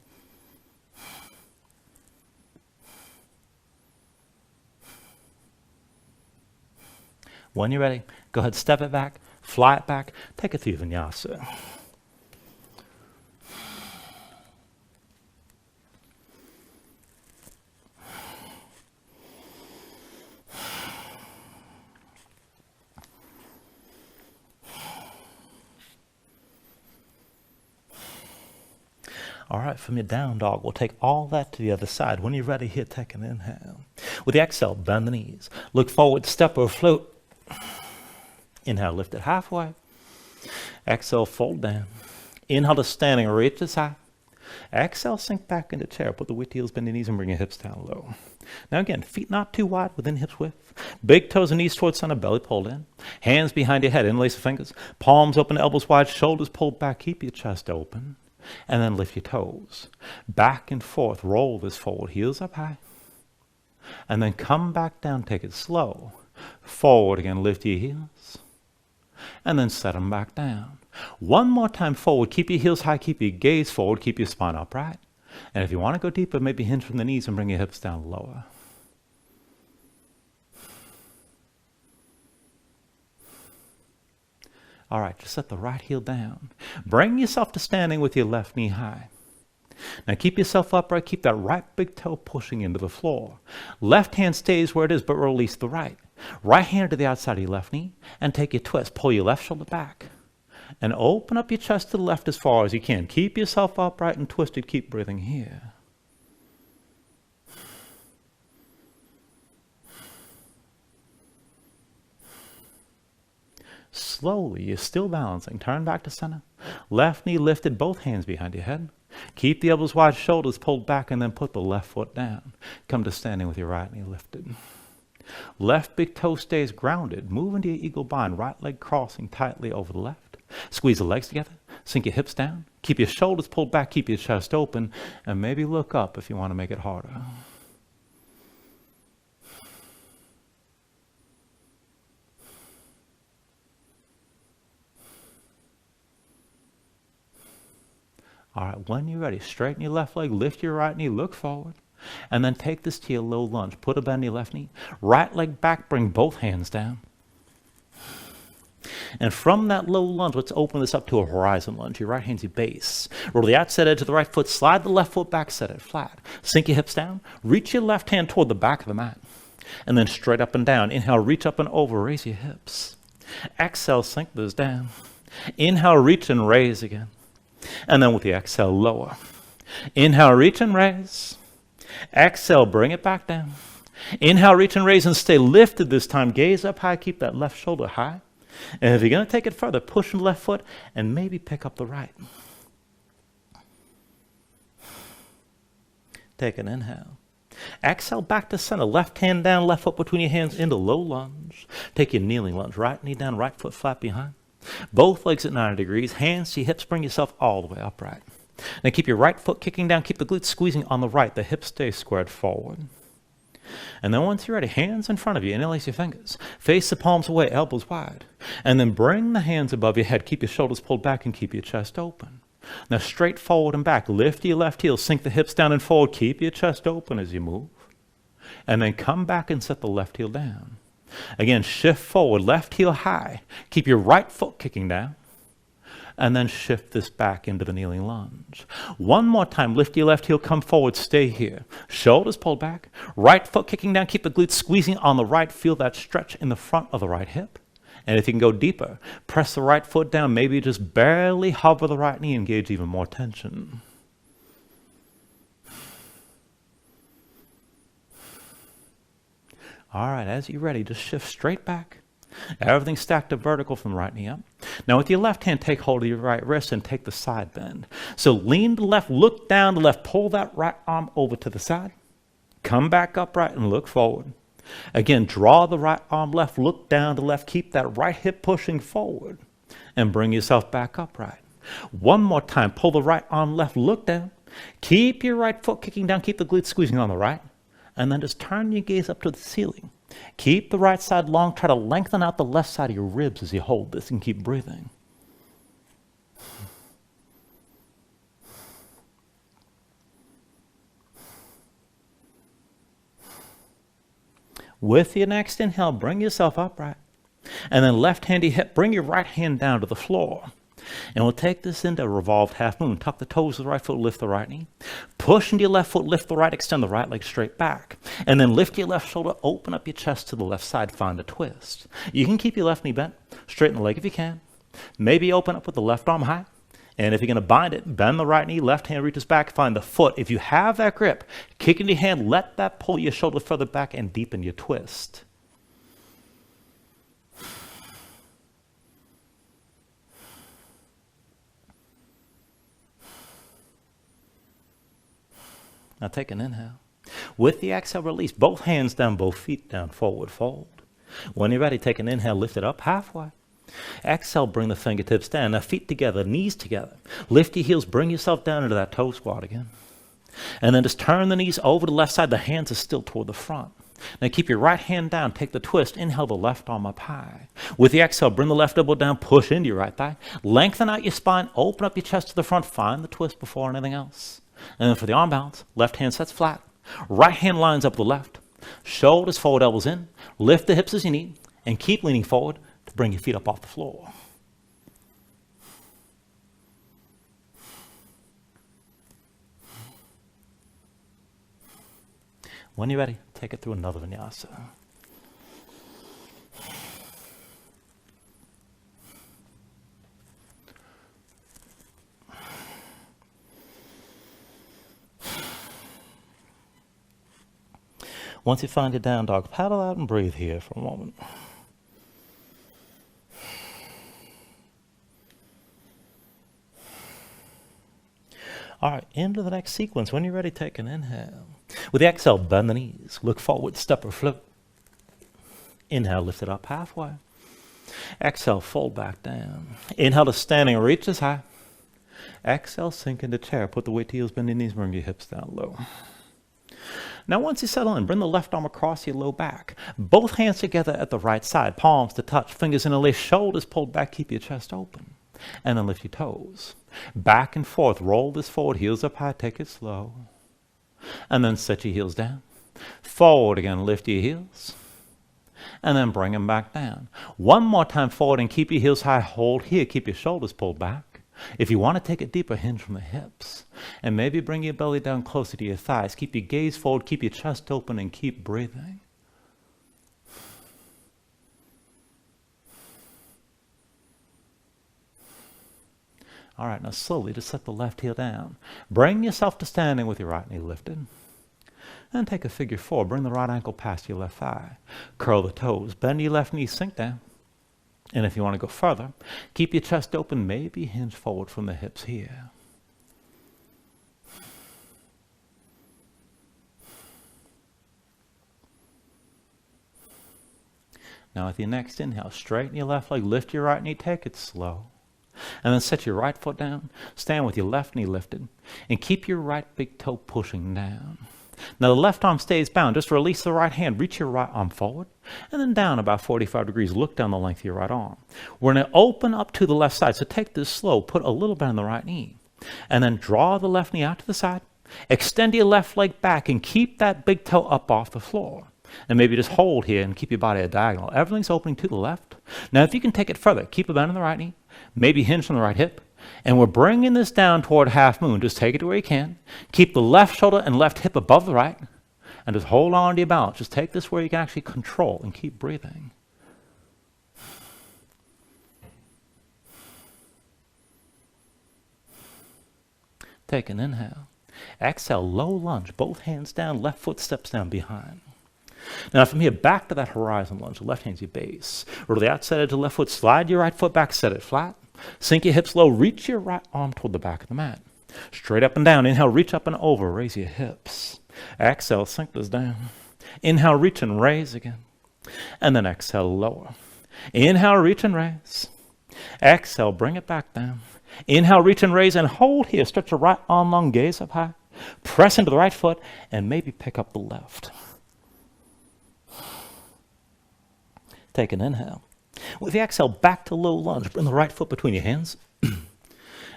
When you're ready, go ahead, step it back, fly it back, take it through Vinyasa. All right, from your down dog, we'll take all that to the other side. When you're ready, here, take an inhale. With the exhale, bend the knees. Look forward, step or float. Inhale, lift it halfway. Exhale, fold down. Inhale to standing, reach as high. Exhale, sink back into chair. Put the width heels, bend your knees, and bring your hips down low. Now again, feet not too wide within hips width. Big toes and knees towards center, belly pulled in. Hands behind your head, interlace the fingers. Palms open, elbows wide, shoulders pulled back. Keep your chest open. And then lift your toes. Back and forth, roll this forward, heels up high. And then come back down, take it slow. Forward again, lift your heels. And then set them back down. One more time forward, keep your heels high, keep your gaze forward, keep your spine upright. And if you want to go deeper, maybe hinge from the knees and bring your hips down lower. All right, just set the right heel down. Bring yourself to standing with your left knee high. Now keep yourself upright, keep that right big toe pushing into the floor. Left hand stays where it is, but release the right. Right hand to the outside of your left knee, and take your twist. Pull your left shoulder back. And open up your chest to the left as far as you can. Keep yourself upright and twisted. Keep breathing here. slowly, you're still balancing. Turn back to center. Left knee lifted, both hands behind your head. Keep the elbows wide, shoulders pulled back, and then put the left foot down. Come to standing with your right knee lifted. Left big toe stays grounded. Move into your eagle bind, right leg crossing tightly over the left. Squeeze the legs together. Sink your hips down. Keep your shoulders pulled back, keep your chest open, and maybe look up if you want to make it harder. All right, when you're ready, straighten your left leg, lift your right knee, look forward, and then take this to your low lunge. Put a bend in your left knee, right leg back, bring both hands down. And from that low lunge, let's open this up to a horizon lunge. Your right hand's your base. Roll the outside edge of the right foot, slide the left foot back, set it flat. Sink your hips down, reach your left hand toward the back of the mat, and then straight up and down. Inhale, reach up and over, raise your hips. Exhale, sink those down. Inhale, reach and raise again. And then with the exhale, lower. Inhale, reach and raise. Exhale, bring it back down. Inhale, reach and raise and stay lifted this time. Gaze up high, keep that left shoulder high. And if you're going to take it further, push the left foot and maybe pick up the right. Take an inhale. Exhale, back to center. Left hand down, left foot between your hands into low lunge. Take your kneeling lunge. Right knee down, right foot flat behind. Both legs at 90 degrees, hands to your hips, bring yourself all the way upright. Now keep your right foot kicking down, keep the glutes squeezing on the right, the hips stay squared forward. And then once you're ready, hands in front of you, interlace your fingers, face the palms away, elbows wide. And then bring the hands above your head, keep your shoulders pulled back and keep your chest open. Now straight forward and back, lift your left heel, sink the hips down and forward, keep your chest open as you move. And then come back and set the left heel down. Again, shift forward, left heel high. Keep your right foot kicking down. And then shift this back into the kneeling lunge. One more time, lift your left heel, come forward, stay here. Shoulders pulled back, right foot kicking down, keep the glutes squeezing on the right, feel that stretch in the front of the right hip. And if you can go deeper, press the right foot down, maybe just barely hover the right knee, engage even more tension. All right, as you're ready, just shift straight back. Everything stacked up vertical from the right knee up. Now with your left hand, take hold of your right wrist and take the side bend. So lean to the left, look down to the left, pull that right arm over to the side. Come back upright and look forward. Again, draw the right arm left, look down to the left, keep that right hip pushing forward and bring yourself back upright. One more time, pull the right arm left, look down. Keep your right foot kicking down, keep the glutes squeezing on the right. And then just turn your gaze up to the ceiling. Keep the right side long. Try to lengthen out the left side of your ribs as you hold this and keep breathing. With your next inhale, bring yourself upright. And then left hand to your hip, bring your right hand down to the floor. And we'll take this into a revolved half moon. Tuck the toes of the right foot, lift the right knee. Push into your left foot, lift the right, extend the right leg straight back. And then lift your left shoulder, open up your chest to the left side, find a twist. You can keep your left knee bent, straighten the leg if you can. Maybe open up with the left arm high. And if you're going to bind it, bend the right knee, left hand reaches back, find the foot. If you have that grip, kick into your hand, let that pull your shoulder further back and deepen your twist. Now take an inhale. With the exhale, release. Both hands down, both feet down, forward fold. When you're ready, take an inhale, lift it up halfway. Exhale, bring the fingertips down. Now feet together, knees together. Lift your heels, bring yourself down into that toe squat again. And then just turn the knees over to the left side. The hands are still toward the front. Now keep your right hand down, take the twist, inhale the left arm up high. With the exhale, bring the left elbow down, push into your right thigh. Lengthen out your spine, open up your chest to the front, find the twist before anything else. And then for the arm balance, left hand sets flat. Right hand lines up with the left. Shoulders forward, elbows in. Lift the hips as you need. And keep leaning forward to bring your feet up off the floor. When you're ready, take it through another vinyasa. Once you find your down dog, paddle out and breathe here for a moment. All right, into the next sequence. When you're ready, take an inhale. With the exhale, bend the knees. Look forward, step or float. Inhale, lift it up halfway. Exhale, fold back down. Inhale to standing, reach as high. Exhale, sink into chair. Put the weight to heels, bend your knees, bring your hips down low. Now once you settle in, bring the left arm across your low back. Both hands together at the right side, palms to touch, fingers interlaced, shoulders pulled back, keep your chest open. And then lift your toes. Back and forth, roll this forward, heels up high, take it slow. And then set your heels down. Forward again, lift your heels. And then bring them back down. One more time forward and keep your heels high, hold here, keep your shoulders pulled back. If you want to take it deeper, hinge from the hips. And maybe bring your belly down closer to your thighs. Keep your gaze forward, keep your chest open, and keep breathing. All right, now slowly just set the left heel down. Bring yourself to standing with your right knee lifted. And take a figure four. Bring the right ankle past your left thigh. Curl the toes. Bend your left knee, sink down. And if you want to go further, keep your chest open, maybe hinge forward from the hips here. Now with your next inhale, straighten your left leg, lift your right knee, take it slow. And then set your right foot down, stand with your left knee lifted, and keep your right big toe pushing down. Now the left arm stays bound. Just release the right hand, reach your right arm forward, and then down about 45 degrees. Look down the length of your right arm. We're going to open up to the left side, so take this slow. Put a little bend in the right knee, and then draw the left knee out to the side. Extend your left leg back, and keep that big toe up off the floor. And maybe just hold here and keep your body at diagonal. Everything's opening to the left. Now if you can take it further, keep a bend in the right knee, maybe hinge from the right hip. And we're bringing this down toward half moon. Just take it to where you can. Keep the left shoulder and left hip above the right. And just hold on to your balance. Just take this where you can actually control and keep breathing. Take an inhale. Exhale, low lunge. Both hands down, left foot steps down behind. Now from here, back to that horizon lunge. The left hand's your base. Or to the outside edge of the left foot, slide your right foot back, set it flat. Sink your hips low, reach your right arm toward the back of the mat. Straight up and down. Inhale, reach up and over, raise your hips. Exhale, sink this down. Inhale, reach and raise again. And then exhale, lower. Inhale, reach and raise. Exhale, bring it back down. Inhale, reach and raise and hold here. Stretch your right arm long, gaze up high. Press into the right foot and maybe pick up the left. Take an inhale. With the exhale, back to low lunge. Bring the right foot between your hands.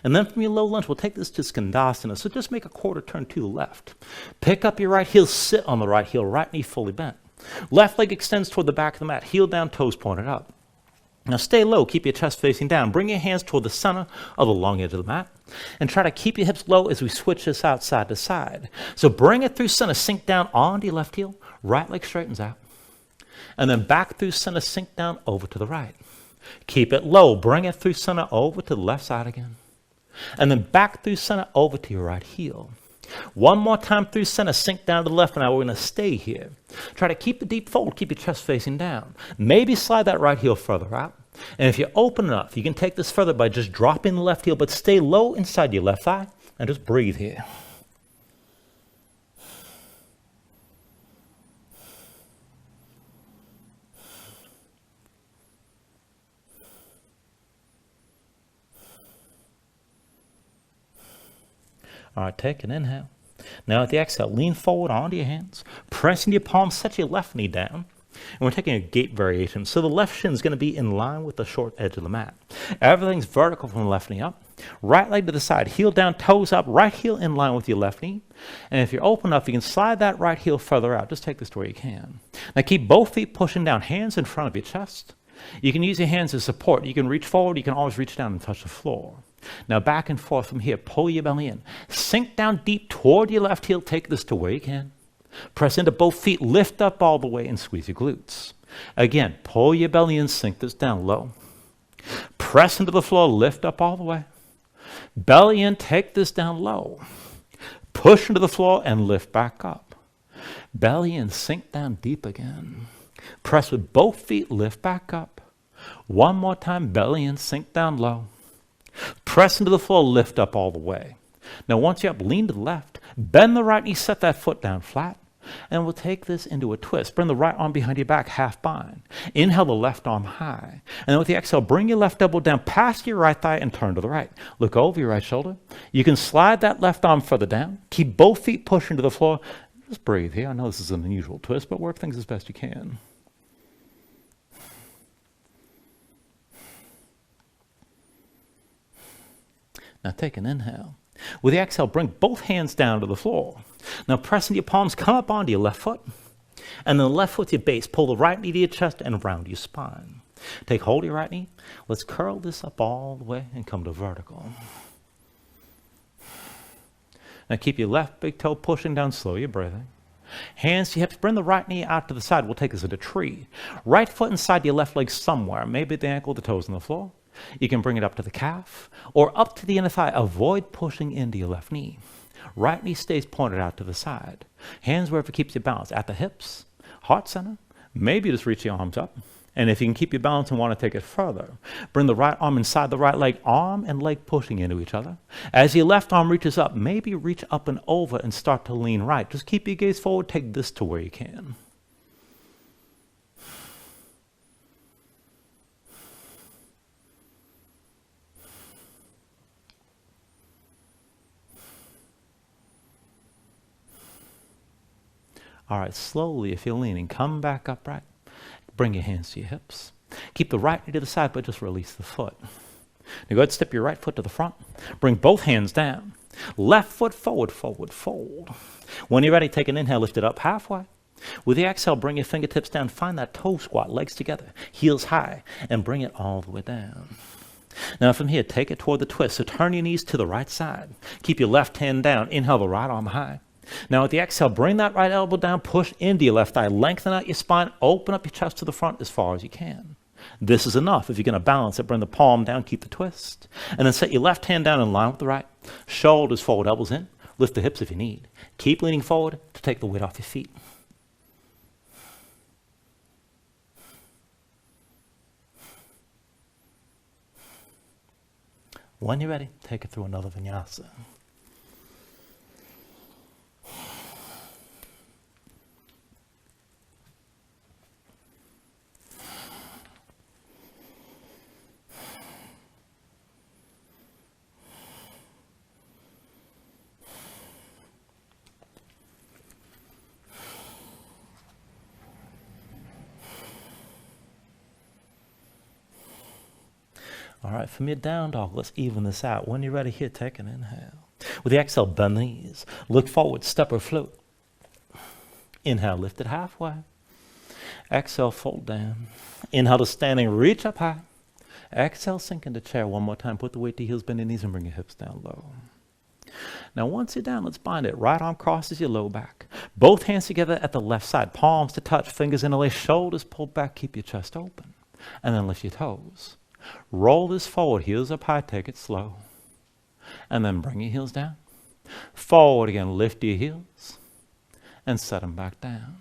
And then from your low lunge, we'll take this to Skandasana. So just make a quarter turn to the left. Pick up your right heel, sit on the right heel, right knee fully bent. Left leg extends toward the back of the mat, heel down, toes pointed up. Now stay low, keep your chest facing down. Bring your hands toward the center of the long edge of the mat. And try to keep your hips low as we switch this out side to side. So bring it through center, sink down onto your left heel. Right leg straightens out. And then back through center, sink down over to the right. Keep it low. Bring it through center over to the left side again. And then back through center over to your right heel. One more time through center, sink down to the left. Now we're going to stay here. Try to keep the deep fold. Keep your chest facing down. Maybe slide that right heel further out. And if you're open enough, you can take this further by just dropping the left heel, but stay low inside your left thigh and just breathe here. All right, take an inhale. Now at the exhale, lean forward onto your hands. Press into your palms, set your left knee down. And we're taking a gate variation. So the left shin is going to be in line with the short edge of the mat. Everything's vertical from the left knee up. Right leg to the side, heel down, toes up, right heel in line with your left knee. And if you're open enough, you can slide that right heel further out. Just take this to where you can. Now keep both feet pushing down, hands in front of your chest. You can use your hands as support. You can reach forward. You can always reach down and touch the floor. Now back and forth from here. Pull your belly in. Sink down deep toward your left heel. Take this to where you can. Press into both feet. Lift up all the way and squeeze your glutes. Again, pull your belly in. Sink this down low. Press into the floor. Lift up all the way. Belly in. Take this down low. Push into the floor and lift back up. Belly in. Sink down deep again. Press with both feet. Lift back up. One more time. Belly in. Sink down low. Press into the floor, lift up all the way. Now once you're up, lean to the left, bend the right knee, set that foot down flat, and we'll take this into a twist. Bring the right arm behind your back, half bind. Inhale the left arm high. And then with the exhale, bring your left elbow down past your right thigh and turn to the right. Look over your right shoulder. You can slide that left arm further down. Keep both feet pushing to the floor. Just breathe here. I know this is an unusual twist, but work things as best you can. Now take an inhale. With the exhale, bring both hands down to the floor. Now press into your palms, come up onto your left foot. And then the left foot to your base. Pull the right knee to your chest and round your spine. Take hold of your right knee. Let's curl this up all the way and come to vertical. Now keep your left big toe pushing down, slow your breathing. Hands to your hips, bring the right knee out to the side. We'll take this into tree. Right foot inside your left leg somewhere, maybe the ankle, the toes on the floor. You can bring it up to the calf or up to the inner thigh. Avoid pushing into your left knee. Right knee stays pointed out to the side. Hands wherever keeps you balanced. At the hips, heart center. Maybe just reach your arms up. And if you can keep your balance and want to take it further, bring the right arm inside the right leg, arm and leg pushing into each other. As your left arm reaches up, maybe reach up and over and start to lean right. Just keep your gaze forward. Take this to where you can. All right, slowly, if you're leaning, come back upright. Bring your hands to your hips. Keep the right knee to the side, but just release the foot. Now go ahead and step your right foot to the front. Bring both hands down. Left foot forward, forward, fold. When you're ready, take an inhale, lift it up halfway. With the exhale, bring your fingertips down. Find that toe squat, legs together, heels high, and bring it all the way down. Now from here, take it toward the twist. So turn your knees to the right side. Keep your left hand down. Inhale the right arm high. Now with the exhale, bring that right elbow down, push into your left thigh, lengthen out your spine, open up your chest to the front as far as you can. This is enough. If you're going to balance it, bring the palm down, keep the twist. And then set your left hand down in line with the right. Shoulders forward, elbows in. Lift the hips if you need. Keep leaning forward to take the weight off your feet. When you're ready, take it through another vinyasa. All right, from your down dog, let's even this out. When you're ready here, take an inhale. With the exhale, bend the knees. Look forward, step or float. Inhale, lift it halfway. Exhale, fold down. Inhale to standing, reach up high. Exhale, sink into chair one more time. Put the weight to heels, bend your knees, and bring your hips down low. Now once you're down, let's bind it. Right arm crosses your low back. Both hands together at the left side. Palms to touch, fingers interlace, shoulders pulled back. Keep your chest open. And then lift your toes. Roll this forward, heels up high, take it slow. And then bring your heels down. Forward again, lift your heels. And set them back down.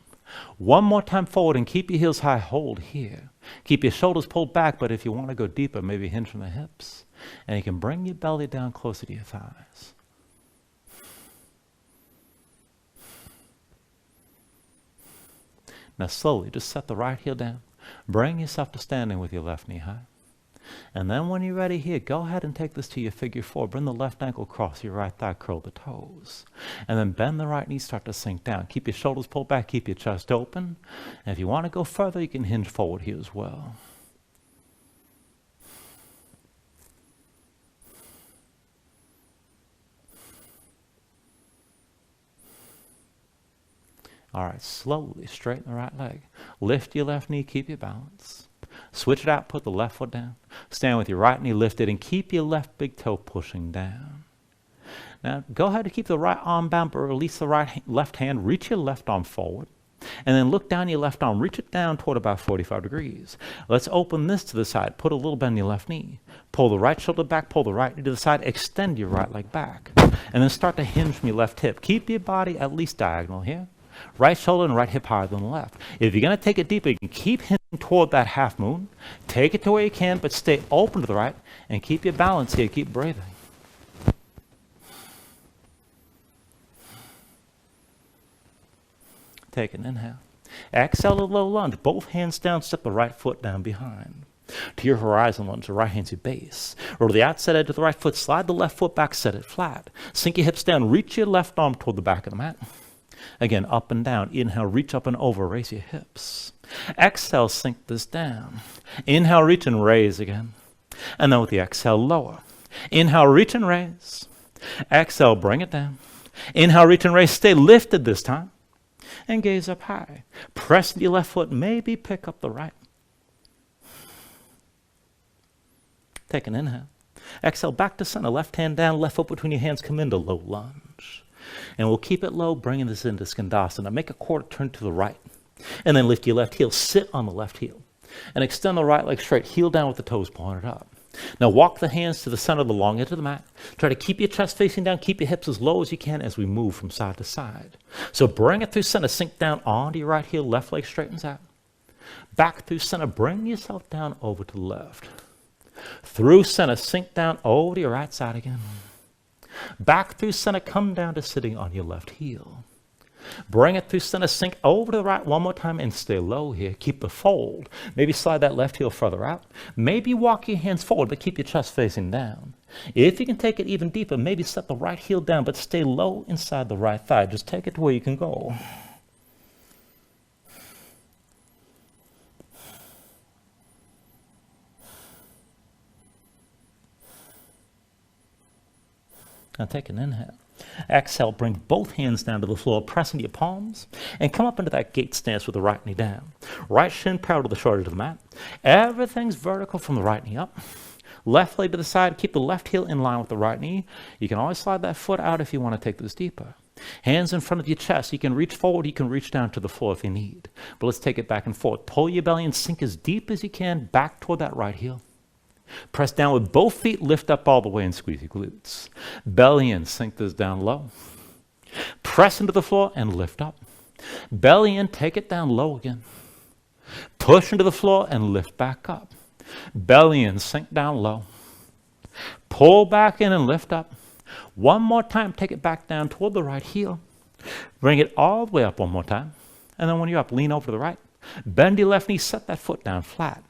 One more time forward and keep your heels high, hold here. Keep your shoulders pulled back, but if you want to go deeper, maybe hinge from the hips. And you can bring your belly down closer to your thighs. Now slowly, just set the right heel down. Bring yourself to standing with your left knee high. And then when you're ready here, go ahead and take this to your figure four. Bring the left ankle across your right thigh, curl the toes. And then bend the right knee, start to sink down. Keep your shoulders pulled back, keep your chest open. And if you want to go further, you can hinge forward here as well. All right, slowly straighten the right leg. Lift your left knee, keep your balance. Switch it out, put the left foot down. Stand with your right knee lifted and keep your left big toe pushing down. Now go ahead and keep the right arm bound, but release the left hand. Reach your left arm forward. And then look down your left arm. Reach it down toward about 45 degrees. Let's open this to the side. Put a little bend in your left knee. Pull the right shoulder back, pull the right knee to the side. Extend your right leg back. And then start to hinge from your left hip. Keep your body at least diagonal here. Right shoulder and right hip higher than the left. If you're going to take it deeper, you can keep hinging toward that half moon. Take it to where you can, but stay open to the right. And keep your balance here. Keep breathing. Take an inhale. Exhale to low lunge. Both hands down, step the right foot down behind. To your horizon lunge, the right hand's your base. Roll to the outside edge of the right foot, slide the left foot back, set it flat. Sink your hips down, reach your left arm toward the back of the mat. Again, up and down. Inhale, reach up and over, raise your hips. Exhale, sink this down. Inhale, reach and raise again. And then with the exhale, lower. Inhale, reach and raise. Exhale, bring it down. Inhale, reach and raise. Stay lifted this time. And gaze up high. Press the left foot, maybe pick up the right. Take an inhale. Exhale, back to center. Left hand down, left foot between your hands. Come into low lunge. And we'll keep it low, bringing this into Skandasana. Make a quarter turn to the right. And then lift your left heel. Sit on the left heel. And extend the right leg straight. Heel down with the toes pointed up. Now walk the hands to the center of the long edge of the mat. Try to keep your chest facing down. Keep your hips as low as you can as we move from side to side. So bring it through center. Sink down onto your right heel. Left leg straightens out. Back through center. Bring yourself down over to the left. Through center. Sink down over to your right side again. Back through center. Come down to sitting on your left heel. Bring it through center, sink over to the right one more time and stay low here. Keep the fold. Maybe slide that left heel further out. Maybe walk your hands forward, but keep your chest facing down. If you can take it even deeper, maybe set the right heel down, but stay low inside the right thigh. Just take it to where you can go. Now take an inhale. Exhale, bring both hands down to the floor, press into your palms, and come up into that gate stance with the right knee down. Right shin parallel to the shoulder to the mat. Everything's vertical from the right knee up. Left leg to the side, keep the left heel in line with the right knee. You can always slide that foot out if you want to take this deeper. Hands in front of your chest. You can reach forward, you can reach down to the floor if you need. But let's take it back and forth. Pull your belly and sink as deep as you can back toward that right heel. Press down with both feet, lift up all the way and squeeze your glutes. Belly in, sink this down low. Press into the floor and lift up. Belly in, take it down low again. Push into the floor and lift back up. Belly in, sink down low. Pull back in and lift up. One more time, take it back down toward the right heel. Bring it all the way up one more time. And then when you're up, lean over to the right. Bend your left knee, set that foot down flat.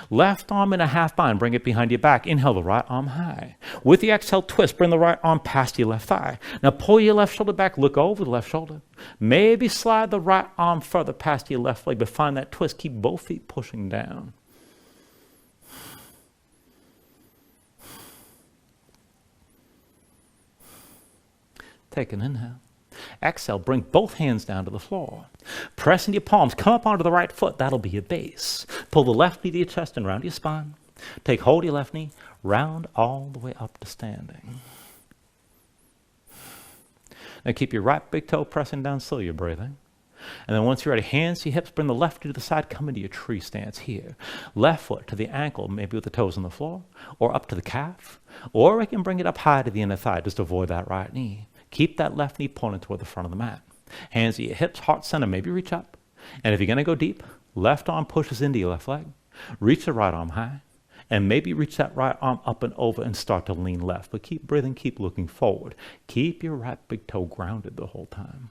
Left arm in a half bind, bring it behind your back. Inhale the right arm high. With the exhale, twist, bring the right arm past your left thigh. Now pull your left shoulder back, look over the left shoulder. Maybe slide the right arm further past your left leg, but find that twist. Keep both feet pushing down. Take an inhale. Exhale, bring both hands down to the floor. Press into your palms, come up onto the right foot, that'll be your base. Pull the left knee to your chest and round your spine. Take hold of your left knee, round all the way up to standing. Now keep your right big toe pressing down, slow your breathing. And then once you're ready, hands to your hips, bring the left knee to the side, come into your tree stance here. Left foot to the ankle, maybe with the toes on the floor, or up to the calf. Or we can bring it up high to the inner thigh, just avoid that right knee. Keep that left knee pointed toward the front of the mat. Hands at your hips, heart center, maybe reach up. And if you're going to go deep, left arm pushes into your left leg. Reach the right arm high. And maybe reach that right arm up and over and start to lean left. But keep breathing, keep looking forward. Keep your right big toe grounded the whole time.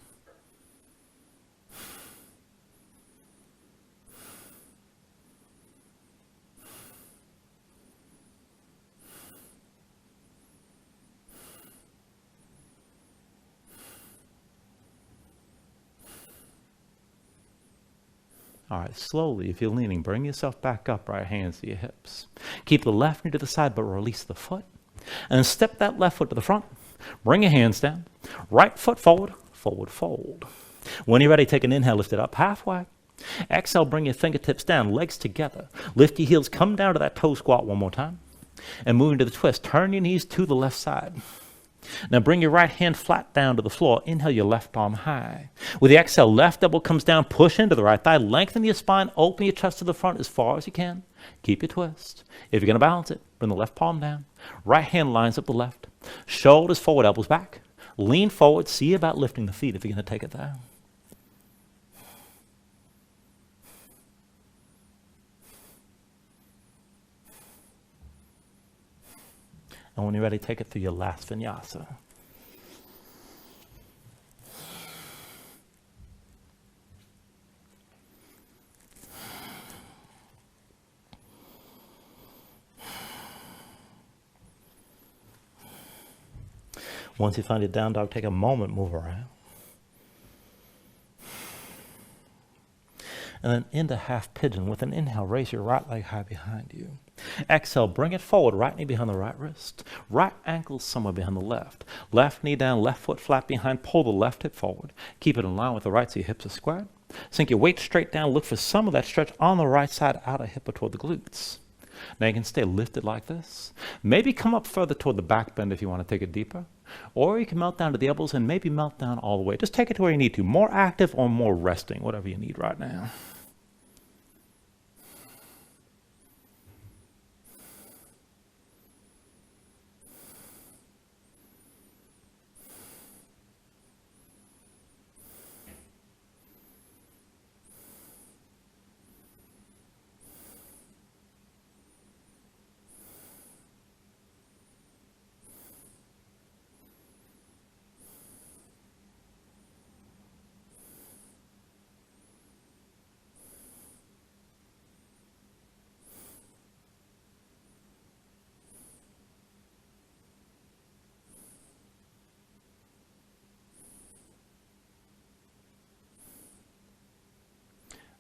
All right, slowly, if you're leaning, bring yourself back up, right hands to your hips. Keep the left knee to the side, but release the foot. And step that left foot to the front. Bring your hands down. Right foot forward, forward fold. When you're ready, take an inhale, lift it up halfway. Exhale, bring your fingertips down, legs together. Lift your heels, come down to that toe squat one more time. And move into the twist. Turn your knees to the left side. Now bring your right hand flat down to the floor. Inhale your left arm high. With the exhale, left elbow comes down, push into the right thigh, lengthen your spine, open your chest to the front as far as you can. Keep your twist. If you're going to balance it, bring the left palm down. Right hand lines up the left. Shoulders forward, elbows back. Lean forward, see about lifting the feet if you're going to take it down. And when you're ready, take it through your last vinyasa. Once you find your down dog, take a moment, move around. And then into half pigeon. With an inhale, raise your right leg high behind you. Exhale, bring it forward, right knee behind the right wrist. Right ankle somewhere behind the left. Left knee down, left foot flat behind, pull the left hip forward. Keep it in line with the right so your hips are squared. Sink your weight straight down, look for some of that stretch on the right side, outer hip or toward the glutes. Now you can stay lifted like this. Maybe come up further toward the back bend if you want to take it deeper. Or you can melt down to the elbows and maybe melt down all the way. Just take it to where you need to. More active or more resting, whatever you need right now.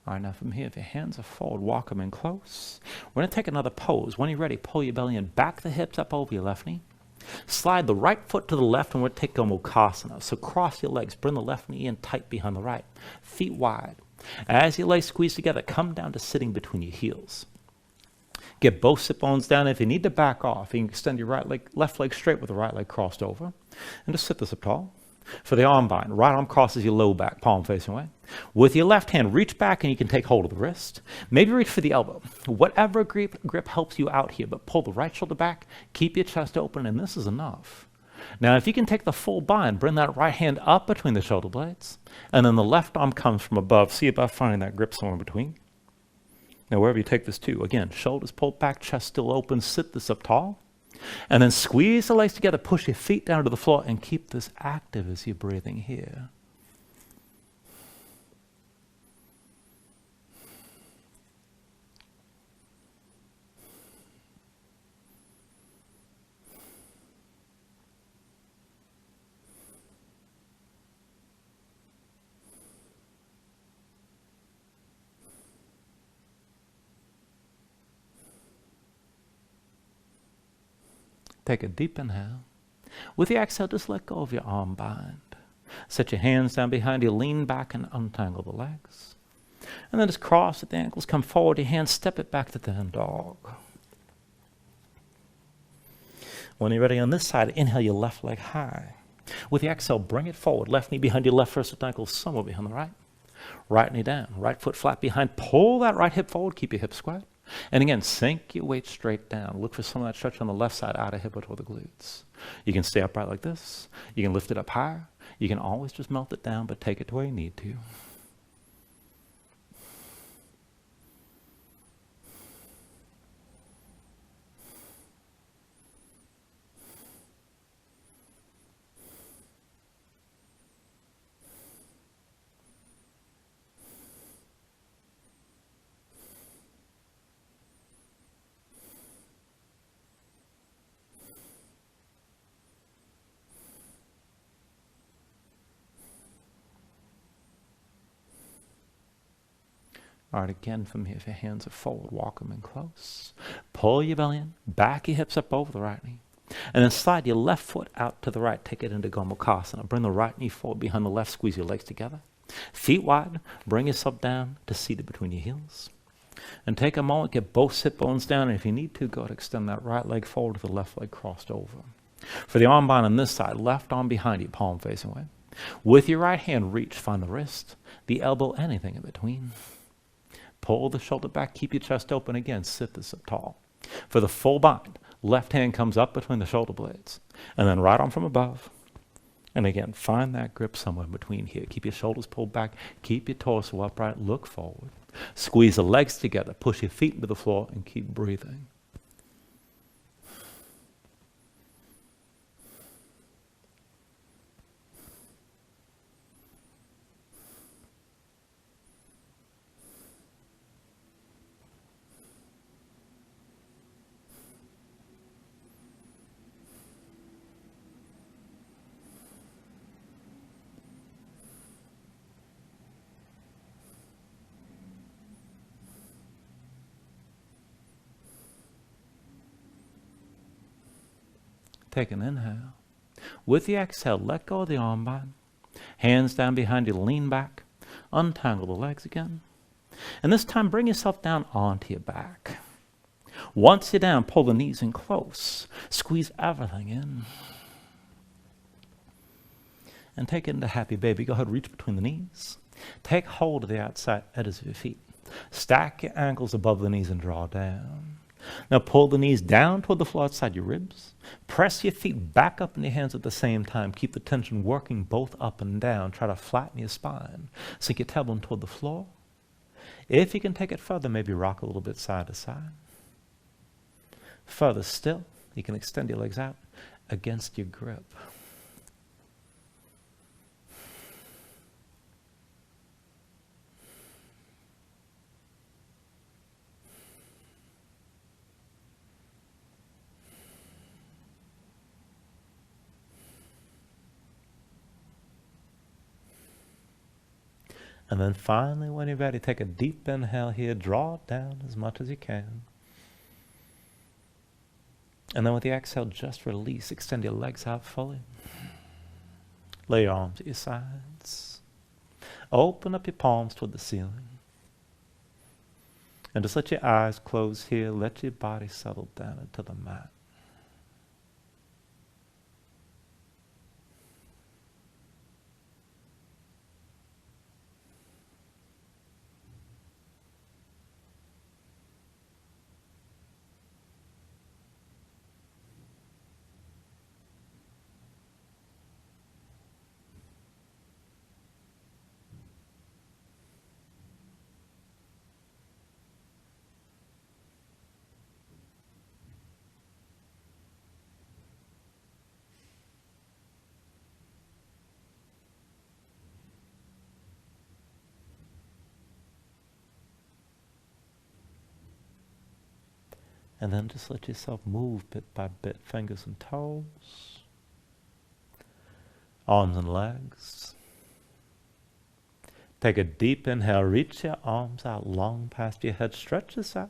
All right, now from here, if your hands are forward, walk them in close. We're going to take another pose. When you're ready, pull your belly in, back the hips up over your left knee. Slide the right foot to the left, and we're going to take Bakasana. So cross your legs, bring the left knee in tight behind the right. Feet wide. As your legs squeeze together, come down to sitting between your heels. Get both sit bones down. If you need to back off, you can extend your left leg straight with the right leg crossed over. And just sit this up tall. For the arm bind, right arm crosses your low back, palm facing away. With your left hand, reach back and you can take hold of the wrist. Maybe reach for the elbow. Whatever grip helps you out here, but pull the right shoulder back, keep your chest open, and this is enough. Now, if you can take the full bind, bring that right hand up between the shoulder blades, and then the left arm comes from above. See about finding that grip somewhere in between. Now, wherever you take this to, again, shoulders pulled back, chest still open, sit this up tall. And then squeeze the legs together, push your feet down to the floor, and keep this active as you're breathing here. Take a deep inhale. With the exhale, just let go of your arm bind. Set your hands down behind you, lean back and untangle the legs. And then just cross at the ankles, come forward, your hands, step it back to down dog. When you're ready on this side, inhale your left leg high. With the exhale, bring it forward, left knee behind your left first ankle, somewhere behind the right. Right knee down, right foot flat behind, pull that right hip forward, keep your hips squared. And again, sink your weight straight down. Look for some of that stretch on the left side, outer hip or toward the glutes. You can stay upright like this. You can lift it up higher. You can always just melt it down, but take it to where you need to. All right, again from here, if your hands are forward, walk them in close. Pull your belly in, back your hips up over the right knee. And then slide your left foot out to the right, take it into Bakasana. Bring the right knee forward behind the left, squeeze your legs together. Feet wide, bring yourself down to seated between your heels. And take a moment, get both sit bones down, and if you need to, go ahead and extend that right leg forward with the left leg crossed over. For the arm bind on this side, left arm behind you, palm facing away. With your right hand, reach, find the wrist, the elbow, anything in between. Pull the shoulder back, keep your chest open again, sit this up tall. For the full bind, left hand comes up between the shoulder blades, and then right arm from above. And again, find that grip somewhere in between here. Keep your shoulders pulled back, keep your torso upright, look forward. Squeeze the legs together, push your feet into the floor, and keep breathing. Take an inhale. With the exhale, let go of the arm bind. Hands down behind you, lean back. Untangle the legs again. And this time, bring yourself down onto your back. Once you're down, pull the knees in close. Squeeze everything in. And take it into happy baby. Go ahead, reach between the knees. Take hold of the outside edges of your feet. Stack your ankles above the knees and draw down. Now pull the knees down toward the floor outside your ribs. Press your feet back up in your hands at the same time. Keep the tension working both up and down. Try to flatten your spine. Sink your tailbone toward the floor. If you can take it further, maybe rock a little bit side to side. Further still, you can extend your legs out against your grip. And then finally, when you're ready, take a deep inhale here. Draw it down as much as you can. And then with the exhale, just release. Extend your legs out fully. Lay your arms at your sides. Open up your palms toward the ceiling. And just let your eyes close here. Let your body settle down into the mat. And then just let yourself move bit by bit, fingers and toes, arms and legs. Take a deep inhale, reach your arms out long past your head, stretch this out.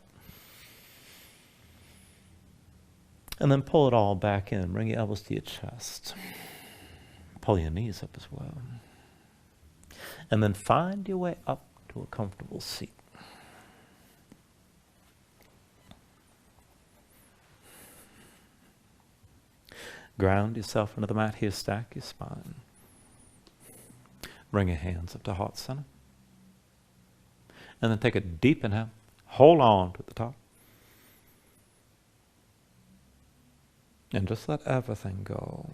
And then pull it all back in, bring your elbows to your chest. Pull your knees up as well. And then find your way up to a comfortable seat. Ground yourself into the mat here, stack your spine. Bring your hands up to heart center. And then take a deep inhale. Hold on to the top. And just let everything go.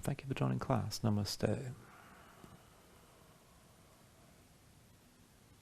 Thank you for joining class. Namaste.